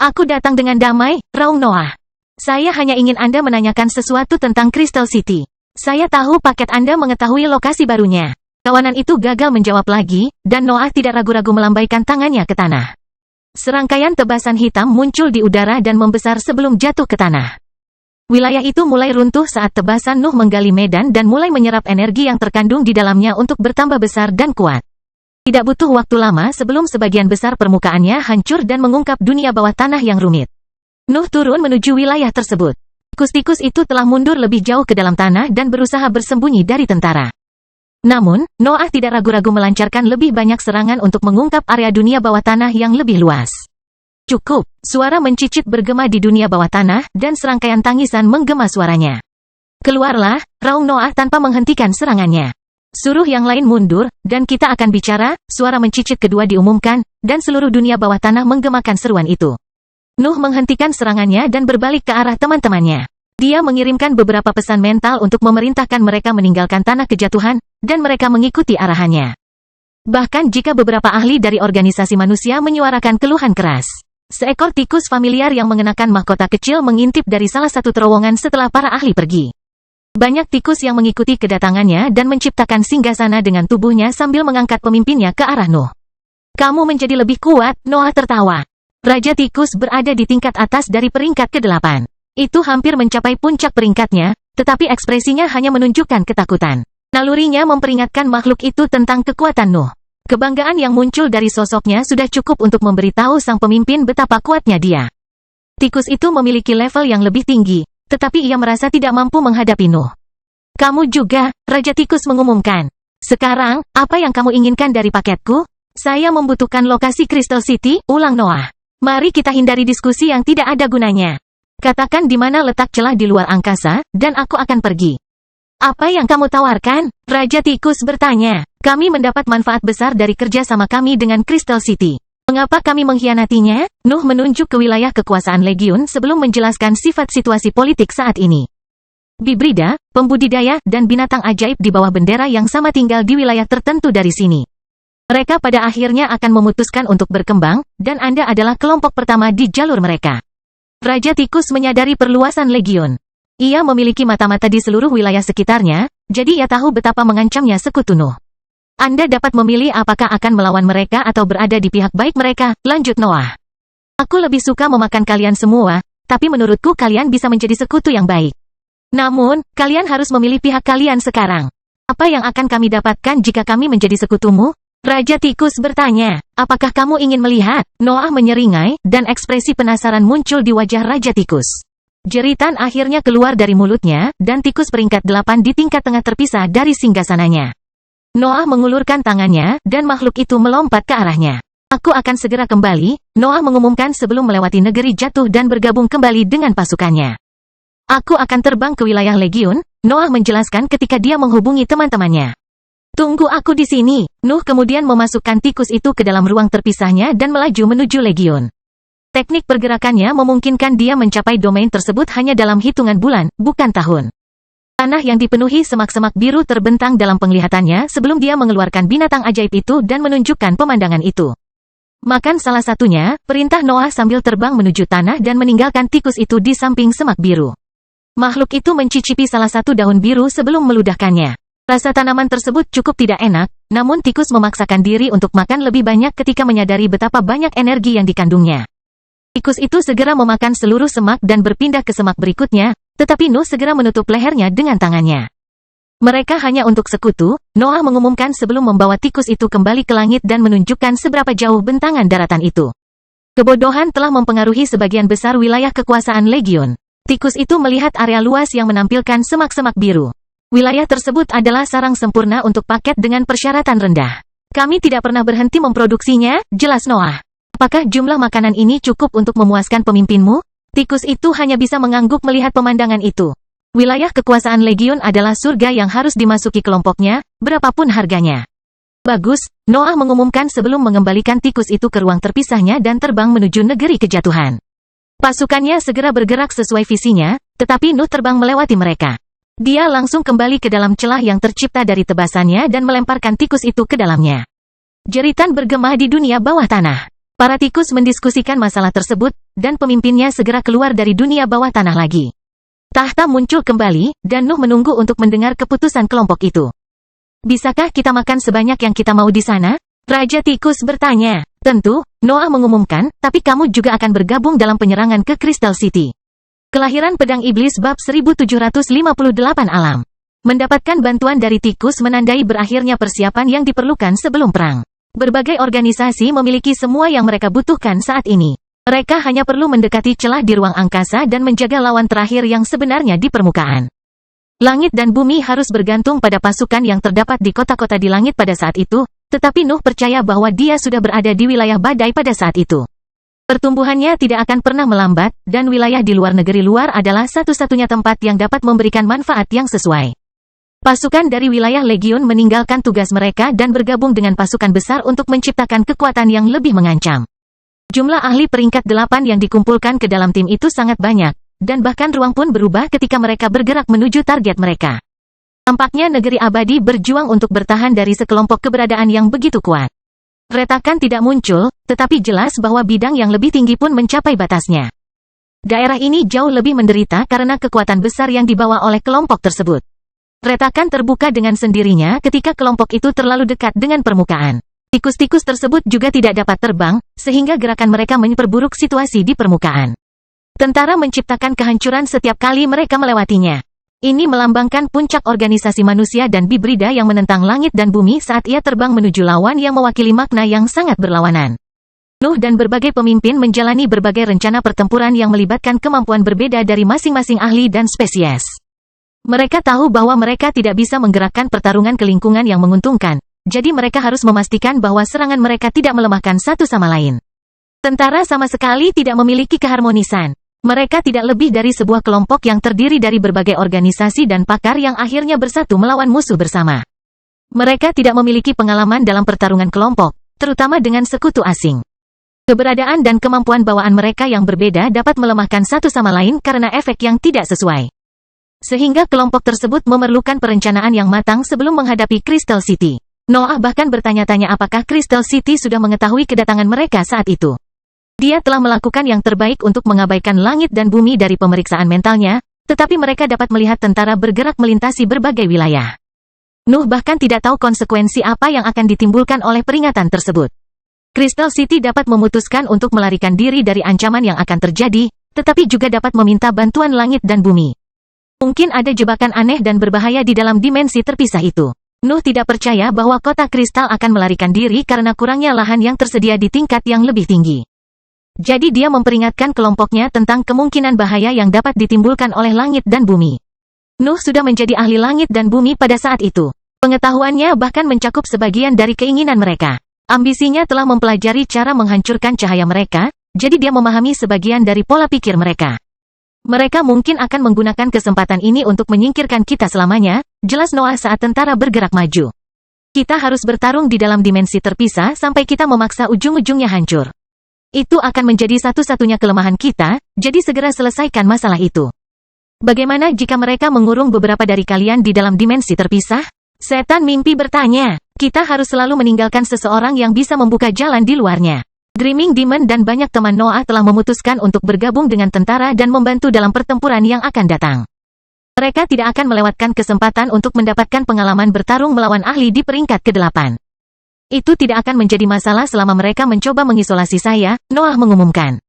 Aku datang dengan damai, raung Noah. Saya hanya ingin Anda menanyakan sesuatu tentang Crystal City. Saya tahu paket Anda mengetahui lokasi barunya. Kawanan itu gagal menjawab lagi, dan Noah tidak ragu-ragu melambaikan tangannya ke tanah. Serangkaian tebasan hitam muncul di udara dan membesar sebelum jatuh ke tanah. Wilayah itu mulai runtuh saat tebasan Nuh menggali medan dan mulai menyerap energi yang terkandung di dalamnya untuk bertambah besar dan kuat. Tidak butuh waktu lama sebelum sebagian besar permukaannya hancur dan mengungkap dunia bawah tanah yang rumit. Nuh turun menuju wilayah tersebut. Tikus-tikus itu telah mundur lebih jauh ke dalam tanah dan berusaha bersembunyi dari tentara. Namun, Noah tidak ragu-ragu melancarkan lebih banyak serangan untuk mengungkap area dunia bawah tanah yang lebih luas. Cukup, suara mencicit bergema di dunia bawah tanah, dan serangkaian tangisan menggema suaranya. Keluarlah, raung Noah tanpa menghentikan serangannya. Suruh yang lain mundur, dan kita akan bicara, suara mencicit kedua diumumkan, dan seluruh dunia bawah tanah menggemakan seruan itu. Nuh menghentikan serangannya dan berbalik ke arah teman-temannya. Dia mengirimkan beberapa pesan mental untuk memerintahkan mereka meninggalkan tanah kejatuhan, dan mereka mengikuti arahannya. Bahkan jika beberapa ahli dari organisasi manusia menyuarakan keluhan keras. Seekor tikus familiar yang mengenakan mahkota kecil mengintip dari salah satu terowongan setelah para ahli pergi. Banyak tikus yang mengikuti kedatangannya dan menciptakan singgasana dengan tubuhnya sambil mengangkat pemimpinnya ke arah Nuh. Kamu menjadi lebih kuat, Noah tertawa. Raja Tikus berada di tingkat atas dari peringkat ke-8. Itu hampir mencapai puncak peringkatnya, tetapi ekspresinya hanya menunjukkan ketakutan. Nalurinya memperingatkan makhluk itu tentang kekuatan Nuh. Kebanggaan yang muncul dari sosoknya sudah cukup untuk memberitahu sang pemimpin betapa kuatnya dia. Tikus itu memiliki level yang lebih tinggi, tetapi ia merasa tidak mampu menghadapi Nuh. Kamu juga, Raja Tikus mengumumkan. Sekarang, apa yang kamu inginkan dari paketku? Saya membutuhkan lokasi Crystal City, ulang Noah. Mari kita hindari diskusi yang tidak ada gunanya. Katakan di mana letak celah di luar angkasa, dan aku akan pergi. Apa yang kamu tawarkan? Raja Tikus bertanya. Kami mendapat manfaat besar dari kerja sama kami dengan Crystal City. Mengapa kami mengkhianatinya? Nuh menunjuk ke wilayah kekuasaan Legiun sebelum menjelaskan sifat situasi politik saat ini. Bibrida, pembudidaya, dan binatang ajaib di bawah bendera yang sama tinggal di wilayah tertentu dari sini. Mereka pada akhirnya akan memutuskan untuk berkembang, dan Anda adalah kelompok pertama di jalur mereka. Raja Tikus menyadari perluasan Legiun. Ia memiliki mata-mata di seluruh wilayah sekitarnya, jadi ia tahu betapa mengancamnya sekutu Nuh. Anda dapat memilih apakah akan melawan mereka atau berada di pihak baik mereka, lanjut Noah. Aku lebih suka memakan kalian semua, tapi menurutku kalian bisa menjadi sekutu yang baik. Namun, kalian harus memilih pihak kalian sekarang. Apa yang akan kami dapatkan jika kami menjadi sekutumu? Raja Tikus bertanya, apakah kamu ingin melihat? Noah menyeringai, dan ekspresi penasaran muncul di wajah Raja Tikus. Jeritan akhirnya keluar dari mulutnya, dan tikus peringkat 8 di tingkat tengah terpisah dari singgasananya. Noah mengulurkan tangannya, dan makhluk itu melompat ke arahnya. Aku akan segera kembali, Noah mengumumkan sebelum melewati negeri jatuh dan bergabung kembali dengan pasukannya. Aku akan terbang ke wilayah Legiun, Noah menjelaskan ketika dia menghubungi teman-temannya. Tunggu aku di sini. Nuh kemudian memasukkan tikus itu ke dalam ruang terpisahnya dan melaju menuju Legiun. Teknik pergerakannya memungkinkan dia mencapai domain tersebut hanya dalam hitungan bulan, bukan tahun. Tanah yang dipenuhi semak-semak biru terbentang dalam penglihatannya sebelum dia mengeluarkan binatang ajaib itu dan menunjukkan pemandangan itu. Makan salah satunya, perintah Noah sambil terbang menuju tanah dan meninggalkan tikus itu di samping semak biru. Makhluk itu mencicipi salah satu daun biru sebelum meludahkannya. Rasa tanaman tersebut cukup tidak enak, namun tikus memaksakan diri untuk makan lebih banyak ketika menyadari betapa banyak energi yang dikandungnya. Tikus itu segera memakan seluruh semak dan berpindah ke semak berikutnya, tetapi Nuh segera menutup lehernya dengan tangannya. Mereka hanya untuk sekutu, Noah mengumumkan sebelum membawa tikus itu kembali ke langit dan menunjukkan seberapa jauh bentangan daratan itu. Kebodohan telah mempengaruhi sebagian besar wilayah kekuasaan Legion. Tikus itu melihat area luas yang menampilkan semak-semak biru. Wilayah tersebut adalah sarang sempurna untuk paket dengan persyaratan rendah. Kami tidak pernah berhenti memproduksinya, jelas Noah. Apakah jumlah makanan ini cukup untuk memuaskan pemimpinmu? Tikus itu hanya bisa mengangguk melihat pemandangan itu. Wilayah kekuasaan Legion adalah surga yang harus dimasuki kelompoknya, berapapun harganya. Bagus, Noah mengumumkan sebelum mengembalikan tikus itu ke ruang terpisahnya dan terbang menuju negeri kejatuhan. Pasukannya segera bergerak sesuai visinya, tetapi Nuh terbang melewati mereka. Dia langsung kembali ke dalam celah yang tercipta dari tebasannya dan melemparkan tikus itu ke dalamnya. Jeritan bergema di dunia bawah tanah. Para tikus mendiskusikan masalah tersebut, dan pemimpinnya segera keluar dari dunia bawah tanah lagi. Tahta muncul kembali, dan Nuh menunggu untuk mendengar keputusan kelompok itu. Bisakah kita makan sebanyak yang kita mau di sana? Raja Tikus bertanya. Tentu, Noah mengumumkan, tapi kamu juga akan bergabung dalam penyerangan ke Crystal City. Kelahiran Pedang Iblis bab 1758 alam. Mendapatkan bantuan dari tikus menandai berakhirnya persiapan yang diperlukan sebelum perang. Berbagai organisasi memiliki semua yang mereka butuhkan saat ini. Mereka hanya perlu mendekati celah di ruang angkasa dan menjaga lawan terakhir yang sebenarnya di permukaan. Langit dan bumi harus bergantung pada pasukan yang terdapat di kota-kota di langit pada saat itu, tetapi Nuh percaya bahwa dia sudah berada di wilayah badai pada saat itu. Pertumbuhannya tidak akan pernah melambat, dan wilayah di luar negeri luar adalah satu-satunya tempat yang dapat memberikan manfaat yang sesuai. Pasukan dari wilayah Legion meninggalkan tugas mereka dan bergabung dengan pasukan besar untuk menciptakan kekuatan yang lebih mengancam. Jumlah ahli peringkat 8 yang dikumpulkan ke dalam tim itu sangat banyak, dan bahkan ruang pun berubah ketika mereka bergerak menuju target mereka. Tampaknya negeri abadi berjuang untuk bertahan dari sekelompok keberadaan yang begitu kuat. Retakan tidak muncul, tetapi jelas bahwa bidang yang lebih tinggi pun mencapai batasnya. Daerah ini jauh lebih menderita karena kekuatan besar yang dibawa oleh kelompok tersebut. Retakan terbuka dengan sendirinya ketika kelompok itu terlalu dekat dengan permukaan. Tikus-tikus tersebut juga tidak dapat terbang, sehingga gerakan mereka memperburuk situasi di permukaan. Tentara menciptakan kehancuran setiap kali mereka melewatinya. Ini melambangkan puncak organisasi manusia dan bibrida yang menentang langit dan bumi saat ia terbang menuju lawan yang mewakili makna yang sangat berlawanan. Nuh dan berbagai pemimpin menjalani berbagai rencana pertempuran yang melibatkan kemampuan berbeda dari masing-masing ahli dan spesies. Mereka tahu bahwa mereka tidak bisa menggerakkan pertarungan ke lingkungan yang menguntungkan, jadi mereka harus memastikan bahwa serangan mereka tidak melemahkan satu sama lain. Tentara sama sekali tidak memiliki keharmonisan. Mereka tidak lebih dari sebuah kelompok yang terdiri dari berbagai organisasi dan pakar yang akhirnya bersatu melawan musuh bersama. Mereka tidak memiliki pengalaman dalam pertarungan kelompok, terutama dengan sekutu asing. Keberadaan dan kemampuan bawaan mereka yang berbeda dapat melemahkan satu sama lain karena efek yang tidak sesuai. Sehingga kelompok tersebut memerlukan perencanaan yang matang sebelum menghadapi Crystal City. Noah bahkan bertanya-tanya apakah Crystal City sudah mengetahui kedatangan mereka saat itu. Dia telah melakukan yang terbaik untuk mengabaikan langit dan bumi dari pemeriksaan mentalnya, tetapi mereka dapat melihat tentara bergerak melintasi berbagai wilayah. Nuh bahkan tidak tahu konsekuensi apa yang akan ditimbulkan oleh peringatan tersebut. Crystal City dapat memutuskan untuk melarikan diri dari ancaman yang akan terjadi, tetapi juga dapat meminta bantuan langit dan bumi. Mungkin ada jebakan aneh dan berbahaya di dalam dimensi terpisah itu. Nuh tidak percaya bahwa kota kristal akan melarikan diri karena kurangnya lahan yang tersedia di tingkat yang lebih tinggi. Jadi dia memperingatkan kelompoknya tentang kemungkinan bahaya yang dapat ditimbulkan oleh langit dan bumi. Nuh sudah menjadi ahli langit dan bumi pada saat itu. Pengetahuannya bahkan mencakup sebagian dari keinginan mereka. Ambisinya telah mempelajari cara menghancurkan cahaya mereka, jadi dia memahami sebagian dari pola pikir mereka. Mereka mungkin akan menggunakan kesempatan ini untuk menyingkirkan kita selamanya, jelas Noah saat tentara bergerak maju. Kita harus bertarung di dalam dimensi terpisah sampai kita memaksa ujung-ujungnya hancur. Itu akan menjadi satu-satunya kelemahan kita, jadi segera selesaikan masalah itu. Bagaimana jika mereka mengurung beberapa dari kalian di dalam dimensi terpisah? Setan mimpi bertanya, kita harus selalu meninggalkan seseorang yang bisa membuka jalan di luarnya. Dreaming Demon dan banyak teman Noah telah memutuskan untuk bergabung dengan tentara dan membantu dalam pertempuran yang akan datang. Mereka tidak akan melewatkan kesempatan untuk mendapatkan pengalaman bertarung melawan ahli di peringkat ke-8. Itu tidak akan menjadi masalah selama mereka mencoba mengisolasi saya, Noah mengumumkan.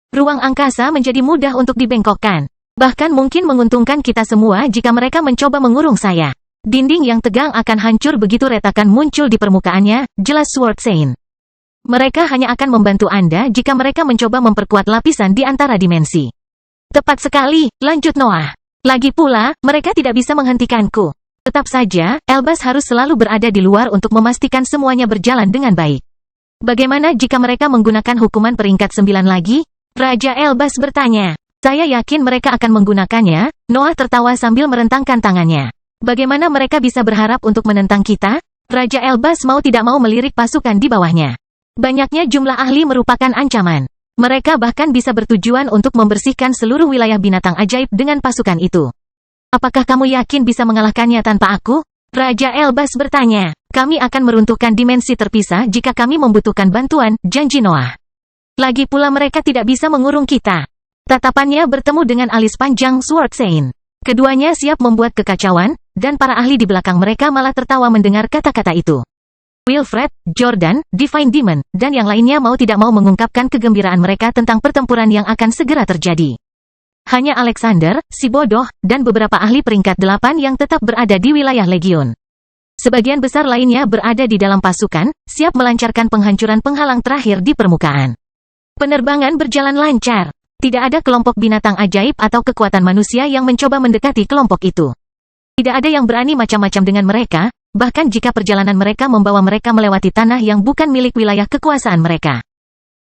Ruang angkasa menjadi mudah untuk dibengkokkan. Bahkan mungkin menguntungkan kita semua jika mereka mencoba mengurung saya. Dinding yang tegang akan hancur begitu retakan muncul di permukaannya, jelas Sword Saint. Mereka hanya akan membantu Anda jika mereka mencoba memperkuat lapisan di antara dimensi. Tepat sekali, lanjut Noah. Lagi pula, mereka tidak bisa menghentikanku. Tetap saja, Elbas harus selalu berada di luar untuk memastikan semuanya berjalan dengan baik. Bagaimana jika mereka menggunakan hukuman peringkat 9 lagi? Raja Elbas bertanya. Saya yakin mereka akan menggunakannya, Noah tertawa sambil merentangkan tangannya. Bagaimana mereka bisa berharap untuk menentang kita? Raja Elbas mau tidak mau melirik pasukan di bawahnya. Banyaknya jumlah ahli merupakan ancaman. Mereka bahkan bisa bertujuan untuk membersihkan seluruh wilayah binatang ajaib dengan pasukan itu. Apakah kamu yakin bisa mengalahkannya tanpa aku? Raja Elbas bertanya. Kami akan meruntuhkan dimensi terpisah jika kami membutuhkan bantuan, janji Noah. Lagi pula mereka tidak bisa mengurung kita. Tatapannya bertemu dengan alis panjang Sword Saint. Keduanya siap membuat kekacauan, dan para ahli di belakang mereka malah tertawa mendengar kata-kata itu. Wilfred, Jordan, Divine Demon, dan yang lainnya mau tidak mau mengungkapkan kegembiraan mereka tentang pertempuran yang akan segera terjadi. Hanya Alexander, si bodoh, dan beberapa ahli peringkat 8 yang tetap berada di wilayah Legion. Sebagian besar lainnya berada di dalam pasukan, siap melancarkan penghancuran penghalang terakhir di permukaan. Penerbangan berjalan lancar. Tidak ada kelompok binatang ajaib atau kekuatan manusia yang mencoba mendekati kelompok itu. Tidak ada yang berani macam-macam dengan mereka, bahkan jika perjalanan mereka membawa mereka melewati tanah yang bukan milik wilayah kekuasaan mereka.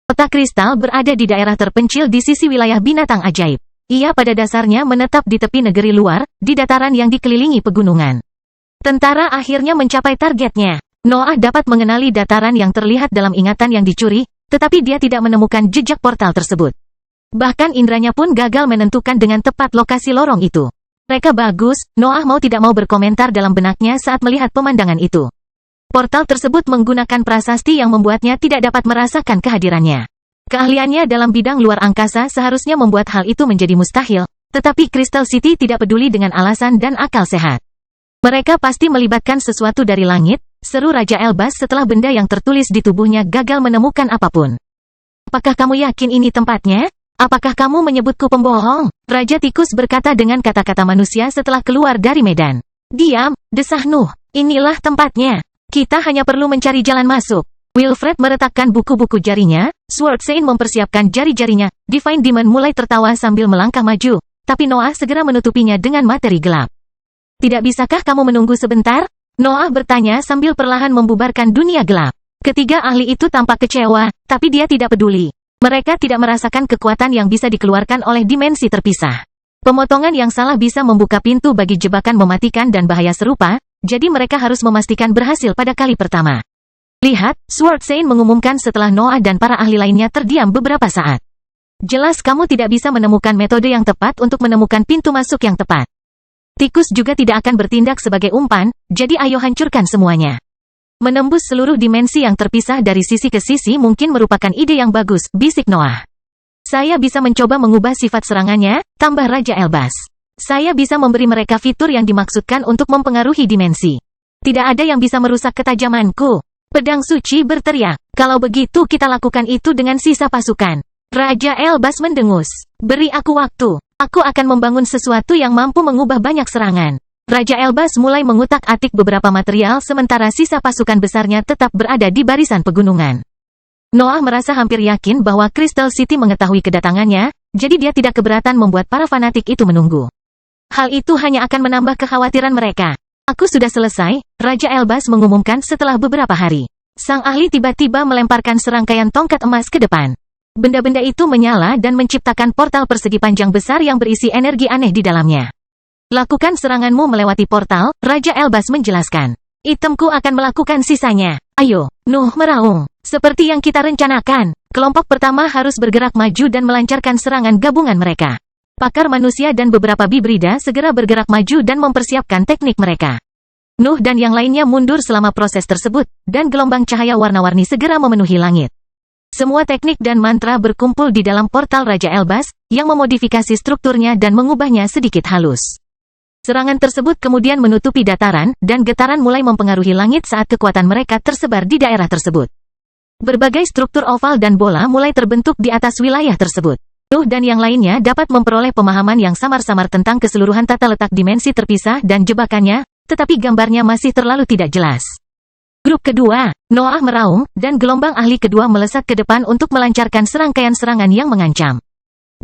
Kota kristal berada di daerah terpencil di sisi wilayah binatang ajaib. Ia pada dasarnya menetap di tepi negeri luar, di dataran yang dikelilingi pegunungan. Tentara akhirnya mencapai targetnya. Noah dapat mengenali dataran yang terlihat dalam ingatan yang dicuri, tetapi dia tidak menemukan jejak portal tersebut. Bahkan indranya pun gagal menentukan dengan tepat lokasi lorong itu. Mereka bagus, Noah mau tidak mau berkomentar dalam benaknya saat melihat pemandangan itu. Portal tersebut menggunakan prasasti yang membuatnya tidak dapat merasakan kehadirannya. Keahliannya dalam bidang luar angkasa seharusnya membuat hal itu menjadi mustahil, tetapi Crystal City tidak peduli dengan alasan dan akal sehat. Mereka pasti melibatkan sesuatu dari langit, seru Raja Elbas setelah benda yang tertulis di tubuhnya gagal menemukan apapun. Apakah kamu yakin ini tempatnya? Apakah kamu menyebutku pembohong? Raja Tikus berkata dengan kata-kata manusia setelah keluar dari medan. Diam, desah Nuh. Inilah tempatnya. Kita hanya perlu mencari jalan masuk. Wilfred meretakkan buku-buku jarinya, Sword Saint mempersiapkan jari-jarinya, Divine Demon mulai tertawa sambil melangkah maju, tapi Noah segera menutupinya dengan materi gelap. Tidak bisakah kamu menunggu sebentar? Noah bertanya sambil perlahan membubarkan dunia gelap. Ketiga ahli itu tampak kecewa, tapi dia tidak peduli. Mereka tidak merasakan kekuatan yang bisa dikeluarkan oleh dimensi terpisah. Pemotongan yang salah bisa membuka pintu bagi jebakan mematikan dan bahaya serupa, jadi mereka harus memastikan berhasil pada kali pertama. Lihat, Sword Saint mengumumkan setelah Noah dan para ahli lainnya terdiam beberapa saat. Jelas kamu tidak bisa menemukan metode yang tepat untuk menemukan pintu masuk yang tepat. Tikus juga tidak akan bertindak sebagai umpan, jadi ayo hancurkan semuanya. Menembus seluruh dimensi yang terpisah dari sisi ke sisi mungkin merupakan ide yang bagus, bisik Noah. Saya bisa mencoba mengubah sifat serangannya, tambah Raja Elbas. Saya bisa memberi mereka fitur yang dimaksudkan untuk mempengaruhi dimensi. Tidak ada yang bisa merusak ketajamanku. Pedang suci berteriak. Kalau begitu kita lakukan itu dengan sisa pasukan. Raja Elbas mendengus. Beri aku waktu. Aku akan membangun sesuatu yang mampu mengubah banyak serangan. Raja Elbas mulai mengutak-atik beberapa material sementara sisa pasukan besarnya tetap berada di barisan pegunungan. Noah merasa hampir yakin bahwa Crystal City mengetahui kedatangannya, jadi dia tidak keberatan membuat para fanatik itu menunggu. Hal itu hanya akan menambah kekhawatiran mereka. Aku sudah selesai, Raja Elbas mengumumkan setelah beberapa hari. Sang ahli tiba-tiba melemparkan serangkaian tongkat emas ke depan. Benda-benda itu menyala dan menciptakan portal persegi panjang besar yang berisi energi aneh di dalamnya. Lakukan seranganmu melewati portal, Raja Elbas menjelaskan. Itemku akan melakukan sisanya. Ayo, Nuh meraung. Seperti yang kita rencanakan, kelompok pertama harus bergerak maju dan melancarkan serangan gabungan mereka. Pakar manusia dan beberapa bibrida segera bergerak maju dan mempersiapkan teknik mereka. Nuh dan yang lainnya mundur selama proses tersebut, dan gelombang cahaya warna-warni segera memenuhi langit. Semua teknik dan mantra berkumpul di dalam portal Raja Elbas, yang memodifikasi strukturnya dan mengubahnya sedikit halus. Serangan tersebut kemudian menutupi dataran, dan getaran mulai mempengaruhi langit saat kekuatan mereka tersebar di daerah tersebut. Berbagai struktur oval dan bola mulai terbentuk di atas wilayah tersebut. Nuh dan yang lainnya dapat memperoleh pemahaman yang samar-samar tentang keseluruhan tata letak dimensi terpisah dan jebakannya, tetapi gambarnya masih terlalu tidak jelas. Grup kedua, Noah meraung, dan gelombang ahli kedua melesat ke depan untuk melancarkan serangkaian serangan yang mengancam.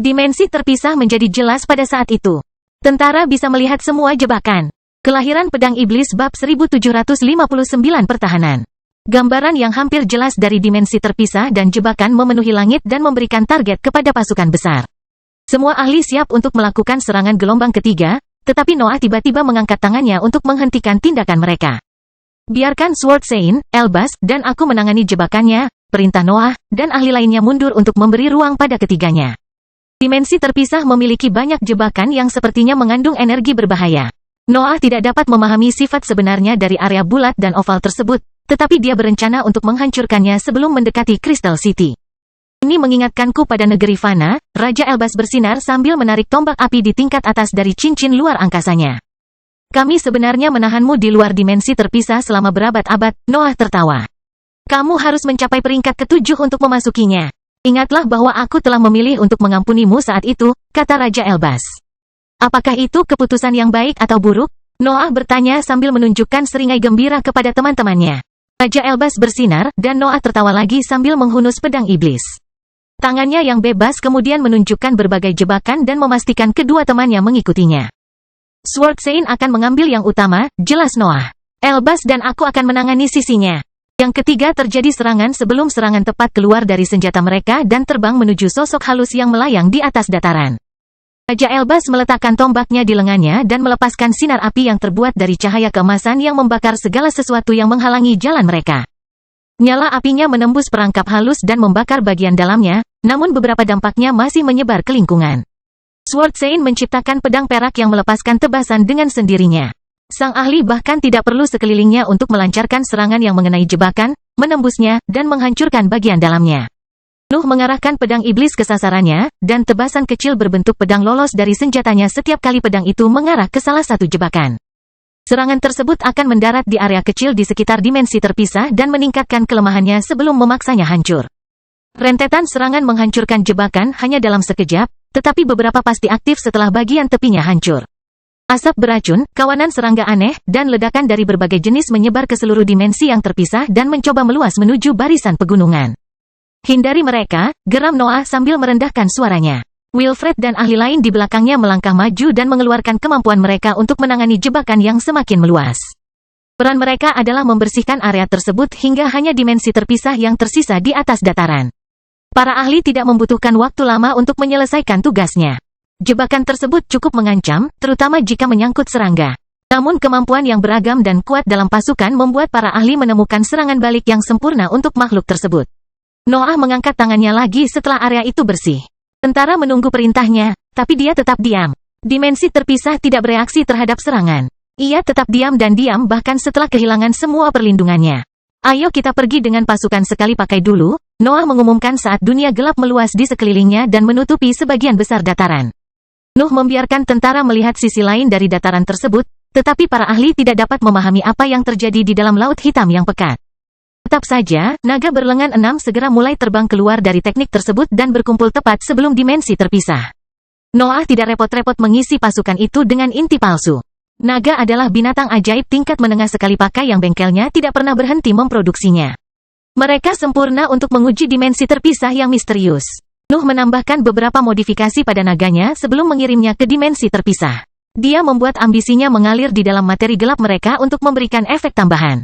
Dimensi terpisah menjadi jelas pada saat itu. Tentara bisa melihat semua jebakan. Kelahiran Pedang Iblis bab 1759 Pertahanan. Gambaran yang hampir jelas dari dimensi terpisah dan jebakan memenuhi langit dan memberikan target kepada pasukan besar. Semua ahli siap untuk melakukan serangan gelombang ketiga, tetapi Noah tiba-tiba mengangkat tangannya untuk menghentikan tindakan mereka. Biarkan Sword Sein, Elbas, dan aku menangani jebakannya, perintah Noah, dan ahli lainnya mundur untuk memberi ruang pada ketiganya. Dimensi terpisah memiliki banyak jebakan yang sepertinya mengandung energi berbahaya. Noah tidak dapat memahami sifat sebenarnya dari area bulat dan oval tersebut, tetapi dia berencana untuk menghancurkannya sebelum mendekati Crystal City. Ini mengingatkanku pada negeri Fana. Raja Elbas bersinar sambil menarik tombak api di tingkat atas dari cincin luar angkasanya. Kami sebenarnya menahanmu di luar dimensi terpisah selama berabad-abad, Noah tertawa. Kamu harus mencapai peringkat ketujuh untuk memasukinya. Ingatlah bahwa aku telah memilih untuk mengampunimu saat itu, kata Raja Elbas. Apakah itu keputusan yang baik atau buruk? Noah bertanya sambil menunjukkan seringai gembira kepada teman-temannya. Raja Elbas bersinar, dan Noah tertawa lagi sambil menghunus pedang iblis. Tangannya yang bebas kemudian menunjukkan berbagai jebakan dan memastikan kedua temannya mengikutinya. Sword Sein akan mengambil yang utama, jelas Noah. Elbas dan aku akan menangani sisinya. Yang ketiga terjadi serangan sebelum serangan tepat keluar dari senjata mereka dan terbang menuju sosok halus yang melayang di atas dataran. Raja Elbas meletakkan tombaknya di lengannya dan melepaskan sinar api yang terbuat dari cahaya keemasan yang membakar segala sesuatu yang menghalangi jalan mereka. Nyala apinya menembus perangkap halus dan membakar bagian dalamnya, namun beberapa dampaknya masih menyebar ke lingkungan. Sword Sein menciptakan pedang perak yang melepaskan tebasan dengan sendirinya. Sang ahli bahkan tidak perlu sekelilingnya untuk melancarkan serangan yang mengenai jebakan, menembusnya, dan menghancurkan bagian dalamnya. Nuh mengarahkan pedang iblis ke sasarannya, dan tebasan kecil berbentuk pedang lolos dari senjatanya setiap kali pedang itu mengarah ke salah satu jebakan. Serangan tersebut akan mendarat di area kecil di sekitar dimensi terpisah dan meningkatkan kelemahannya sebelum memaksanya hancur. Rentetan serangan menghancurkan jebakan hanya dalam sekejap, tetapi beberapa pasti aktif setelah bagian tepinya hancur. Asap beracun, kawanan serangga aneh, dan ledakan dari berbagai jenis menyebar ke seluruh dimensi yang terpisah dan mencoba meluas menuju barisan pegunungan. Hindari mereka, geram Noah sambil merendahkan suaranya. Wilfred dan ahli lain di belakangnya melangkah maju dan mengeluarkan kemampuan mereka untuk menangani jebakan yang semakin meluas. Peran mereka adalah membersihkan area tersebut hingga hanya dimensi terpisah yang tersisa di atas dataran. Para ahli tidak membutuhkan waktu lama untuk menyelesaikan tugasnya. Jebakan tersebut cukup mengancam, terutama jika menyangkut serangga. Namun kemampuan yang beragam dan kuat dalam pasukan membuat para ahli menemukan serangan balik yang sempurna untuk makhluk tersebut. Noah mengangkat tangannya lagi setelah area itu bersih. Tentara menunggu perintahnya, tapi dia tetap diam. Dimensi terpisah tidak bereaksi terhadap serangan. Ia tetap diam dan diam bahkan setelah kehilangan semua perlindungannya. Ayo kita pergi dengan pasukan sekali pakai dulu, Noah mengumumkan saat dunia gelap meluas di sekelilingnya dan menutupi sebagian besar dataran. Nuh membiarkan tentara melihat sisi lain dari dataran tersebut, tetapi para ahli tidak dapat memahami apa yang terjadi di dalam laut hitam yang pekat. Tetap saja, naga berlengan 6 segera mulai terbang keluar dari teknik tersebut dan berkumpul tepat sebelum dimensi terpisah. Noah tidak repot-repot mengisi pasukan itu dengan inti palsu. Naga adalah binatang ajaib tingkat menengah sekali pakai yang bengkelnya tidak pernah berhenti memproduksinya. Mereka sempurna untuk menguji dimensi terpisah yang misterius. Nuh menambahkan beberapa modifikasi pada naganya sebelum mengirimnya ke dimensi terpisah. Dia membuat ambisinya mengalir di dalam materi gelap mereka untuk memberikan efek tambahan.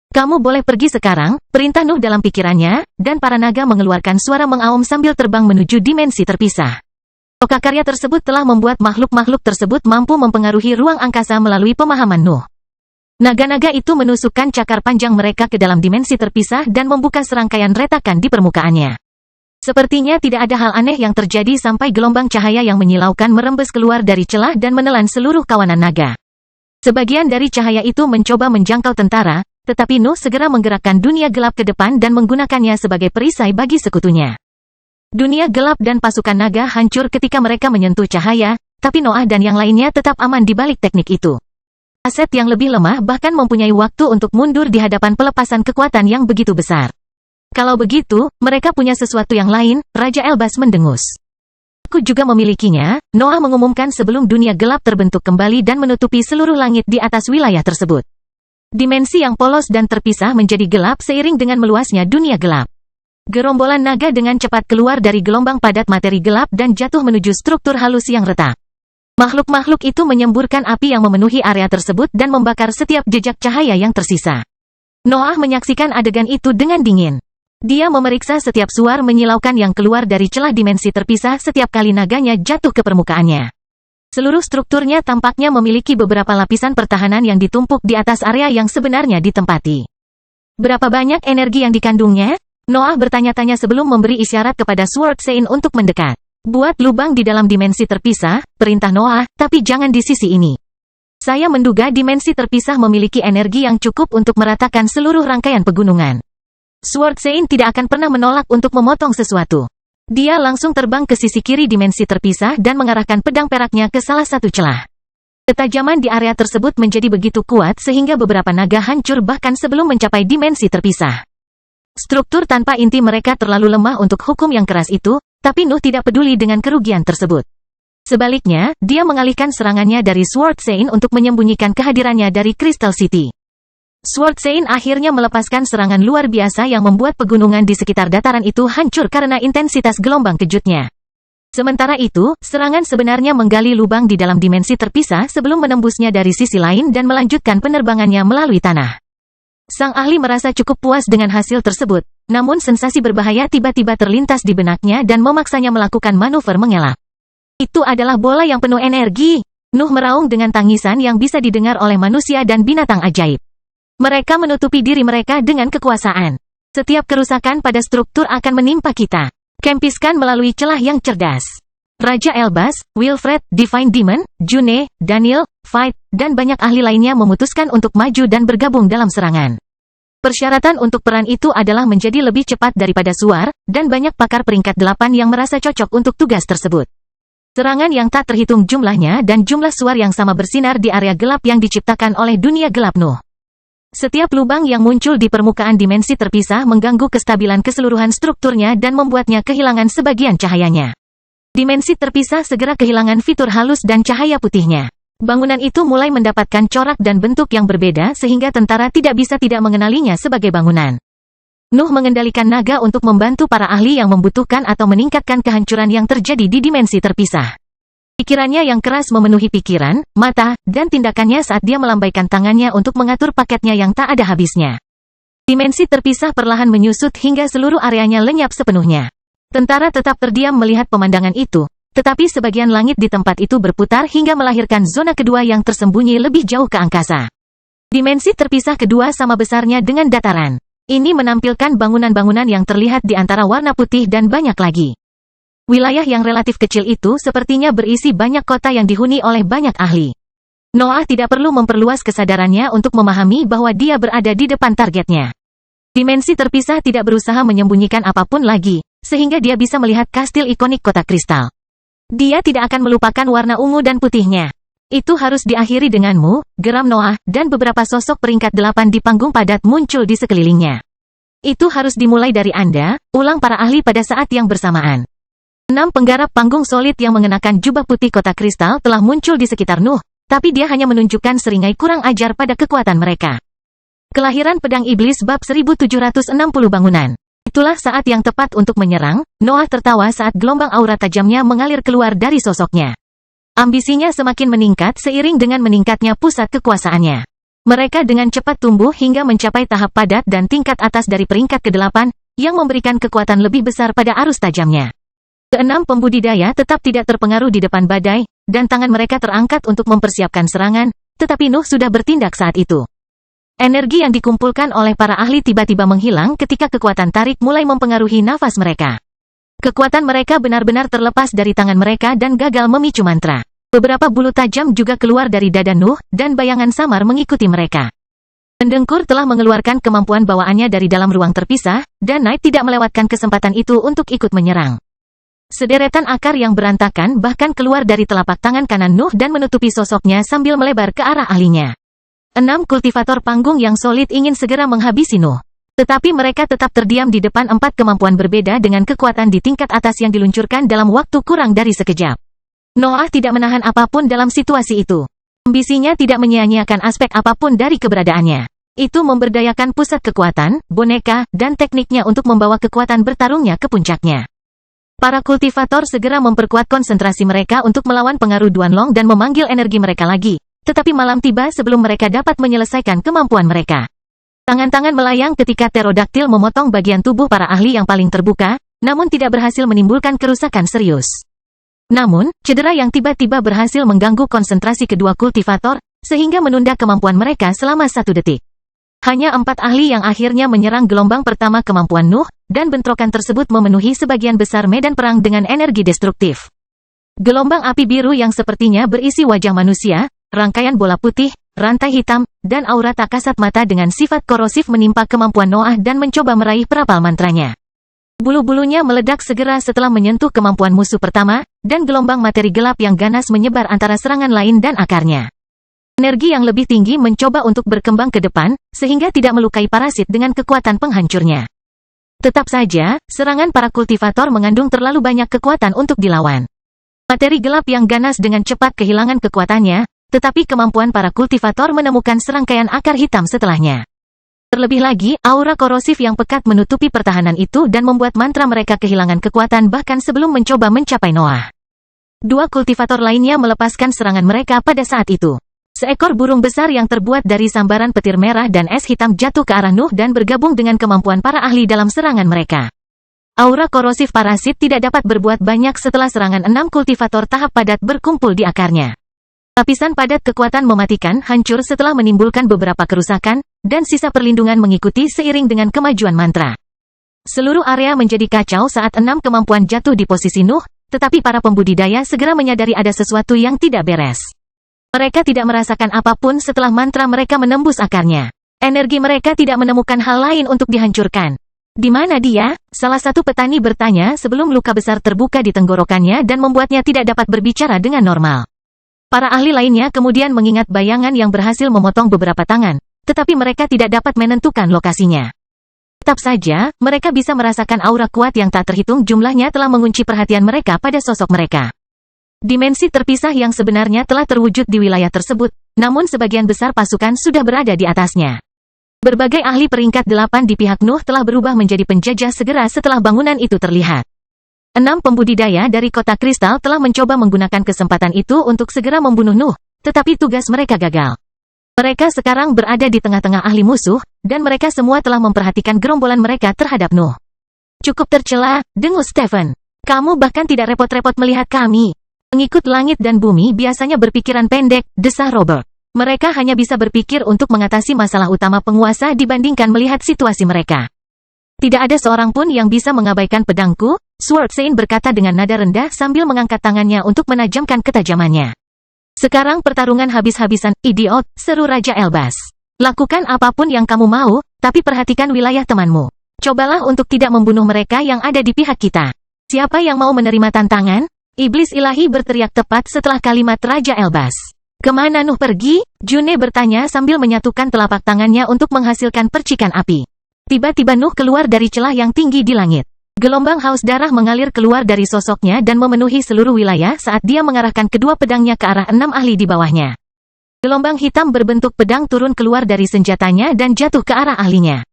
Kamu boleh pergi sekarang, perintah Nuh dalam pikirannya, dan para naga mengeluarkan suara mengaum sambil terbang menuju dimensi terpisah. Lokakarya tersebut telah membuat makhluk-makhluk tersebut mampu mempengaruhi ruang angkasa melalui pemahaman Nuh. Naga-naga itu menusukkan cakar panjang mereka ke dalam dimensi terpisah dan membuka serangkaian retakan di permukaannya. Sepertinya tidak ada hal aneh yang terjadi sampai gelombang cahaya yang menyilaukan merembes keluar dari celah dan menelan seluruh kawanan naga. Sebagian dari cahaya itu mencoba menjangkau tentara, Tetapi Nuh segera menggerakkan dunia gelap ke depan dan menggunakannya sebagai perisai bagi sekutunya. Dunia gelap dan pasukan naga hancur ketika mereka menyentuh cahaya, tapi Noah dan yang lainnya tetap aman di balik teknik itu. Aset yang lebih lemah bahkan mempunyai waktu untuk mundur di hadapan pelepasan kekuatan yang begitu besar. Kalau begitu, mereka punya sesuatu yang lain, Raja Elbas mendengus. Aku juga memilikinya, Noah mengumumkan sebelum dunia gelap terbentuk kembali dan menutupi seluruh langit di atas wilayah tersebut. Dimensi yang polos dan terpisah menjadi gelap seiring dengan meluasnya dunia gelap. Gerombolan naga dengan cepat keluar dari gelombang padat materi gelap dan jatuh menuju struktur halus yang retak. Makhluk-makhluk itu menyemburkan api yang memenuhi area tersebut dan membakar setiap jejak cahaya yang tersisa. Noah menyaksikan adegan itu dengan dingin. Dia memeriksa setiap suar menyilaukan yang keluar dari celah dimensi terpisah setiap kali naganya jatuh ke permukaannya. Seluruh strukturnya tampaknya memiliki beberapa lapisan pertahanan yang ditumpuk di atas area yang sebenarnya ditempati. Berapa banyak energi yang dikandungnya? Noah bertanya-tanya sebelum memberi isyarat kepada Sword Sein untuk mendekat. Buat lubang di dalam dimensi terpisah, perintah Noah, tapi jangan di sisi ini. Saya menduga dimensi terpisah memiliki energi yang cukup untuk meratakan seluruh rangkaian pegunungan. Sword Sein tidak akan pernah menolak untuk memotong sesuatu. Dia langsung terbang ke sisi kiri dimensi terpisah dan mengarahkan pedang peraknya ke salah satu celah. Ketajaman di area tersebut menjadi begitu kuat sehingga beberapa naga hancur bahkan sebelum mencapai dimensi terpisah. Struktur tanpa inti mereka terlalu lemah untuk hukum yang keras itu, tapi Nuh tidak peduli dengan kerugian tersebut. Sebaliknya, dia mengalihkan serangannya dari Sword Sein untuk menyembunyikan kehadirannya dari Crystal City. Sword Sein akhirnya melepaskan serangan luar biasa yang membuat pegunungan di sekitar dataran itu hancur karena intensitas gelombang kejutnya. Sementara itu, serangan sebenarnya menggali lubang di dalam dimensi terpisah sebelum menembusnya dari sisi lain dan melanjutkan penerbangannya melalui tanah. Sang ahli merasa cukup puas dengan hasil tersebut, namun sensasi berbahaya tiba-tiba terlintas di benaknya dan memaksanya melakukan manuver mengelak. Itu adalah bola yang penuh energi. Nuh meraung dengan tangisan yang bisa didengar oleh manusia dan binatang ajaib. Mereka menutupi diri mereka dengan kekuasaan. Setiap kerusakan pada struktur akan menimpa kita. Kempiskan melalui celah yang cerdas. Raja Elbas, Wilfred, Divine Demon, June, Daniel, Fight, dan banyak ahli lainnya memutuskan untuk maju dan bergabung dalam serangan. Persyaratan untuk peran itu adalah menjadi lebih cepat daripada Suar, dan banyak pakar peringkat 8 yang merasa cocok untuk tugas tersebut. Serangan yang tak terhitung jumlahnya dan jumlah suar yang sama bersinar di area gelap yang diciptakan oleh dunia gelap Nuh. Setiap lubang yang muncul di permukaan dimensi terpisah mengganggu kestabilan keseluruhan strukturnya dan membuatnya kehilangan sebagian cahayanya. Dimensi terpisah segera kehilangan fitur halus dan cahaya putihnya. Bangunan itu mulai mendapatkan corak dan bentuk yang berbeda sehingga tentara tidak bisa tidak mengenalinya sebagai bangunan. Nuh mengendalikan naga untuk membantu para ahli yang membutuhkan atau meningkatkan kehancuran yang terjadi di dimensi terpisah. Pikirannya yang keras memenuhi pikiran, mata, dan tindakannya saat dia melambaikan tangannya untuk mengatur paketnya yang tak ada habisnya. Dimensi terpisah perlahan menyusut hingga seluruh areanya lenyap sepenuhnya. Tentara tetap terdiam melihat pemandangan itu, tetapi sebagian langit di tempat itu berputar hingga melahirkan zona kedua yang tersembunyi lebih jauh ke angkasa. Dimensi terpisah kedua sama besarnya dengan dataran. Ini menampilkan bangunan-bangunan yang terlihat di antara warna putih dan banyak lagi. Wilayah yang relatif kecil itu sepertinya berisi banyak kota yang dihuni oleh banyak ahli. Noah tidak perlu memperluas kesadarannya untuk memahami bahwa dia berada di depan targetnya. Dimensi terpisah tidak berusaha menyembunyikan apapun lagi, sehingga dia bisa melihat kastil ikonik kota kristal. Dia tidak akan melupakan warna ungu dan putihnya. Itu harus diakhiri denganmu, geram Noah, dan beberapa sosok peringkat 8 di panggung padat muncul di sekelilingnya. Itu harus dimulai dari Anda, ulang para ahli pada saat yang bersamaan. 6 penggarap panggung solid yang mengenakan jubah putih kota kristal telah muncul di sekitar Nuh, tapi dia hanya menunjukkan seringai kurang ajar pada kekuatan mereka. Kelahiran Pedang Iblis bab 1760 bangunan. Itulah saat yang tepat untuk menyerang. Noah tertawa saat gelombang aura tajamnya mengalir keluar dari sosoknya. Ambisinya semakin meningkat seiring dengan meningkatnya pusat kekuasaannya. Mereka dengan cepat tumbuh hingga mencapai tahap padat dan tingkat atas dari peringkat ke-8, yang memberikan kekuatan lebih besar pada arus tajamnya. Keenam pembudidaya tetap tidak terpengaruh di depan badai, dan tangan mereka terangkat untuk mempersiapkan serangan, tetapi Nuh sudah bertindak saat itu. Energi yang dikumpulkan oleh para ahli tiba-tiba menghilang ketika kekuatan tarik mulai mempengaruhi nafas mereka. Kekuatan mereka benar-benar terlepas dari tangan mereka dan gagal memicu mantra. Beberapa bulu tajam juga keluar dari dada Nuh, dan bayangan samar mengikuti mereka. Pendengkur telah mengeluarkan kemampuan bawaannya dari dalam ruang terpisah, dan Knight tidak melewatkan kesempatan itu untuk ikut menyerang. Sederetan akar yang berantakan bahkan keluar dari telapak tangan kanan Nuh dan menutupi sosoknya sambil melebar ke arah ahlinya. 6 kultivator panggung yang solid ingin segera menghabisi Nuh. Tetapi mereka tetap terdiam di depan 4 kemampuan berbeda dengan kekuatan di tingkat atas yang diluncurkan dalam waktu kurang dari sekejap. Noah tidak menahan apapun dalam situasi itu. Ambisinya tidak menyia-nyiakan aspek apapun dari keberadaannya. Itu memberdayakan pusat kekuatan, boneka, dan tekniknya untuk membawa kekuatan bertarungnya ke puncaknya. Para kultivator segera memperkuat konsentrasi mereka untuk melawan pengaruh Duanlong dan memanggil energi mereka lagi. Tetapi malam tiba sebelum mereka dapat menyelesaikan kemampuan mereka. Tangan-tangan melayang ketika pterodaktil memotong bagian tubuh para ahli yang paling terbuka, namun tidak berhasil menimbulkan kerusakan serius. Namun, cedera yang tiba-tiba berhasil mengganggu konsentrasi kedua kultivator, sehingga menunda kemampuan mereka selama 1 detik. Hanya 4 ahli yang akhirnya menyerang gelombang pertama kemampuan Nuh, dan bentrokan tersebut memenuhi sebagian besar medan perang dengan energi destruktif. Gelombang api biru yang sepertinya berisi wajah manusia, rangkaian bola putih, rantai hitam, dan aura tak kasat mata dengan sifat korosif menimpa kemampuan Noah dan mencoba meraih perapal mantranya. Bulu-bulunya meledak segera setelah menyentuh kemampuan musuh pertama, dan gelombang materi gelap yang ganas menyebar antara serangan lain dan akarnya. Energi yang lebih tinggi mencoba untuk berkembang ke depan, sehingga tidak melukai parasit dengan kekuatan penghancurnya. Tetap saja, serangan para kultivator mengandung terlalu banyak kekuatan untuk dilawan. Materi gelap yang ganas dengan cepat kehilangan kekuatannya, tetapi kemampuan para kultivator menemukan serangkaian akar hitam setelahnya. Terlebih lagi, aura korosif yang pekat menutupi pertahanan itu dan membuat mantra mereka kehilangan kekuatan bahkan sebelum mencoba mencapai Noah. 2 kultivator lainnya melepaskan serangan mereka pada saat itu. Seekor burung besar yang terbuat dari sambaran petir merah dan es hitam jatuh ke arah Nuh dan bergabung dengan kemampuan para ahli dalam serangan mereka. Aura korosif parasit tidak dapat berbuat banyak setelah serangan 6 kultivator tahap padat berkumpul di akarnya. Lapisan padat kekuatan mematikan hancur setelah menimbulkan beberapa kerusakan, dan sisa perlindungan mengikuti seiring dengan kemajuan mantra. Seluruh area menjadi kacau saat 6 kemampuan jatuh di posisi Nuh, tetapi para pembudidaya segera menyadari ada sesuatu yang tidak beres. Mereka tidak merasakan apapun setelah mantra mereka menembus akarnya. Energi mereka tidak menemukan hal lain untuk dihancurkan. Di mana dia? Salah satu petani bertanya sebelum luka besar terbuka di tenggorokannya dan membuatnya tidak dapat berbicara dengan normal. Para ahli lainnya kemudian mengingat bayangan yang berhasil memotong beberapa tangan, tetapi mereka tidak dapat menentukan lokasinya. Tetap saja, mereka bisa merasakan aura kuat yang tak terhitung jumlahnya telah mengunci perhatian mereka pada sosok mereka. Dimensi terpisah yang sebenarnya telah terwujud di wilayah tersebut, namun sebagian besar pasukan sudah berada di atasnya. Berbagai ahli peringkat 8 di pihak Nuh telah berubah menjadi penjajah segera setelah bangunan itu terlihat. 6 pembudidaya dari kota kristal telah mencoba menggunakan kesempatan itu untuk segera membunuh Nuh, tetapi tugas mereka gagal. Mereka sekarang berada di tengah-tengah ahli musuh, dan mereka semua telah memperhatikan gerombolan mereka terhadap Nuh. Cukup tercela, dengus Stephen. Kamu bahkan tidak repot-repot melihat kami. Pengikut langit dan bumi biasanya berpikiran pendek, desah Robert. Mereka hanya bisa berpikir untuk mengatasi masalah utama penguasa dibandingkan melihat situasi mereka. Tidak ada seorang pun yang bisa mengabaikan pedangku, Sword Saint berkata dengan nada rendah sambil mengangkat tangannya untuk menajamkan ketajamannya. Sekarang pertarungan habis-habisan, idiot, seru Raja Elbas. Lakukan apapun yang kamu mau, tapi perhatikan wilayah temanmu. Cobalah untuk tidak membunuh mereka yang ada di pihak kita. Siapa yang mau menerima tantangan? Iblis ilahi berteriak tepat setelah kalimat Raja Elbas. Kemana Nuh pergi? June bertanya sambil menyatukan telapak tangannya untuk menghasilkan percikan api. Tiba-tiba Nuh keluar dari celah yang tinggi di langit. Gelombang haus darah mengalir keluar dari sosoknya dan memenuhi seluruh wilayah saat dia mengarahkan kedua pedangnya ke arah 6 ahli di bawahnya. Gelombang hitam berbentuk pedang turun keluar dari senjatanya dan jatuh ke arah ahlinya.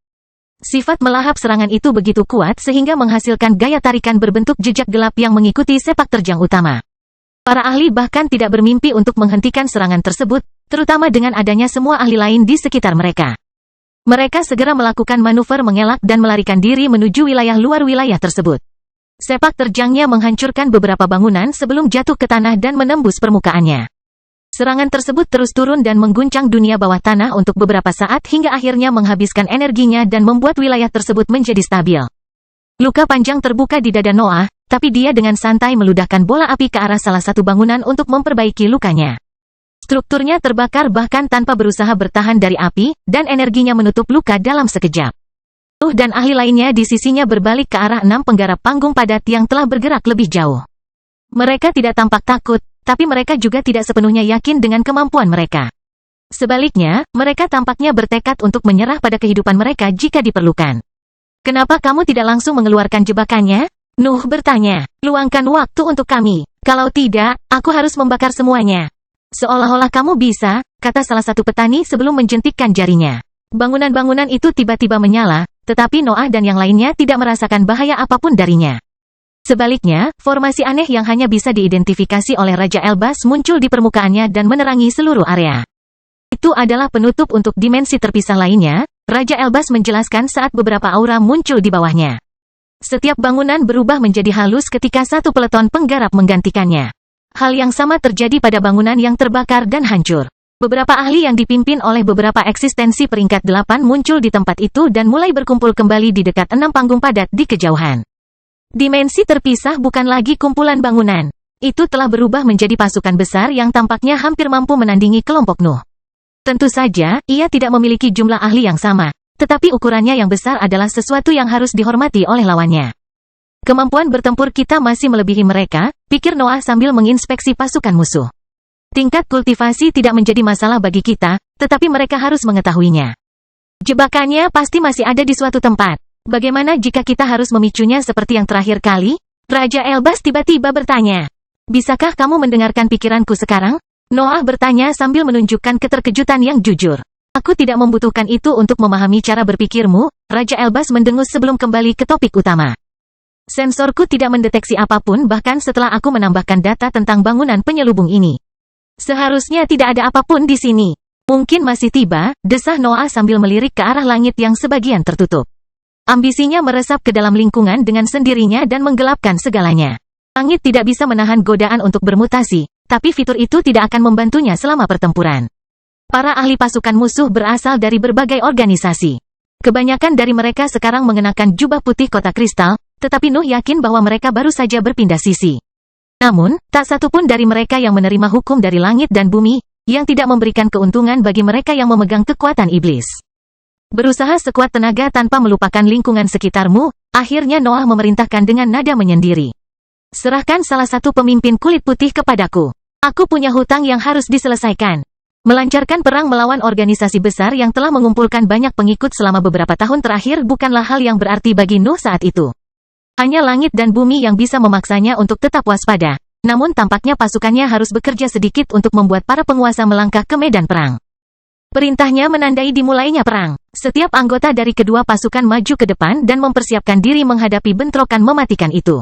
Sifat melahap serangan itu begitu kuat sehingga menghasilkan gaya tarikan berbentuk jejak gelap yang mengikuti sepak terjang utama. Para ahli bahkan tidak bermimpi untuk menghentikan serangan tersebut, terutama dengan adanya semua ahli lain di sekitar mereka. Mereka segera melakukan manuver mengelak dan melarikan diri menuju wilayah luar wilayah tersebut. Sepak terjangnya menghancurkan beberapa bangunan sebelum jatuh ke tanah dan menembus permukaannya. Serangan tersebut terus turun dan mengguncang dunia bawah tanah untuk beberapa saat hingga akhirnya menghabiskan energinya dan membuat wilayah tersebut menjadi stabil. Luka panjang terbuka di dada Noah, tapi dia dengan santai meludahkan bola api ke arah salah satu bangunan untuk memperbaiki lukanya. Strukturnya terbakar bahkan tanpa berusaha bertahan dari api, dan energinya menutup luka dalam sekejap. Nuh dan ahli lainnya di sisinya berbalik ke arah 6 penggarap panggung padat yang telah bergerak lebih jauh. Mereka tidak tampak takut, tapi mereka juga tidak sepenuhnya yakin dengan kemampuan mereka. Sebaliknya, mereka tampaknya bertekad untuk menyerah pada kehidupan mereka jika diperlukan. Kenapa kamu tidak langsung mengeluarkan jebakannya? Nuh bertanya. Luangkan waktu untuk kami. Kalau tidak, aku harus membakar semuanya. Seolah-olah kamu bisa, kata salah satu petani sebelum menjentikkan jarinya. Bangunan-bangunan itu tiba-tiba menyala, tetapi Noah dan yang lainnya tidak merasakan bahaya apapun darinya. Sebaliknya, formasi aneh yang hanya bisa diidentifikasi oleh Raja Elbas muncul di permukaannya dan menerangi seluruh area. Itu adalah penutup untuk dimensi terpisah lainnya, Raja Elbas menjelaskan saat beberapa aura muncul di bawahnya. Setiap bangunan berubah menjadi halus ketika satu peleton penggarap menggantikannya. Hal yang sama terjadi pada bangunan yang terbakar dan hancur. Beberapa ahli yang dipimpin oleh beberapa eksistensi peringkat 8 muncul di tempat itu dan mulai berkumpul kembali di dekat 6 panggung padat di kejauhan. Dimensi terpisah bukan lagi kumpulan bangunan. Itu telah berubah menjadi pasukan besar yang tampaknya hampir mampu menandingi kelompok Nuh. Tentu saja, ia tidak memiliki jumlah ahli yang sama, tetapi ukurannya yang besar adalah sesuatu yang harus dihormati oleh lawannya. Kemampuan bertempur kita masih melebihi mereka, pikir Noah sambil menginspeksi pasukan musuh. Tingkat kultivasi tidak menjadi masalah bagi kita, tetapi mereka harus mengetahuinya. Jebakannya pasti masih ada di suatu tempat. Bagaimana jika kita harus memicunya seperti yang terakhir kali? Raja Elbas tiba-tiba bertanya. Bisakah kamu mendengarkan pikiranku sekarang? Noah bertanya sambil menunjukkan keterkejutan yang jujur. Aku tidak membutuhkan itu untuk memahami cara berpikirmu, Raja Elbas mendengus sebelum kembali ke topik utama. Sensorku tidak mendeteksi apapun bahkan setelah aku menambahkan data tentang bangunan penyelubung ini. Seharusnya tidak ada apapun di sini. Mungkin masih tiba, desah Noah sambil melirik ke arah langit yang sebagian tertutup. Ambisinya meresap ke dalam lingkungan dengan sendirinya dan menggelapkan segalanya. Langit tidak bisa menahan godaan untuk bermutasi, tapi fitur itu tidak akan membantunya selama pertempuran. Para ahli pasukan musuh berasal dari berbagai organisasi. Kebanyakan dari mereka sekarang mengenakan jubah putih kotak kristal, tetapi Nuh yakin bahwa mereka baru saja berpindah sisi. Namun, tak satu pun dari mereka yang menerima hukum dari langit dan bumi, yang tidak memberikan keuntungan bagi mereka yang memegang kekuatan iblis. Berusaha sekuat tenaga tanpa melupakan lingkungan sekitarmu, akhirnya Noah memerintahkan dengan nada menyendiri. Serahkan salah satu pemimpin kulit putih kepadaku. Aku punya hutang yang harus diselesaikan. Melancarkan perang melawan organisasi besar yang telah mengumpulkan banyak pengikut selama beberapa tahun terakhir bukanlah hal yang berarti bagi Nuh saat itu. Hanya langit dan bumi yang bisa memaksanya untuk tetap waspada. Namun tampaknya pasukannya harus bekerja sedikit untuk membuat para penguasa melangkah ke medan perang. Perintahnya menandai dimulainya perang. Setiap anggota dari kedua pasukan maju ke depan dan mempersiapkan diri menghadapi bentrokan mematikan itu.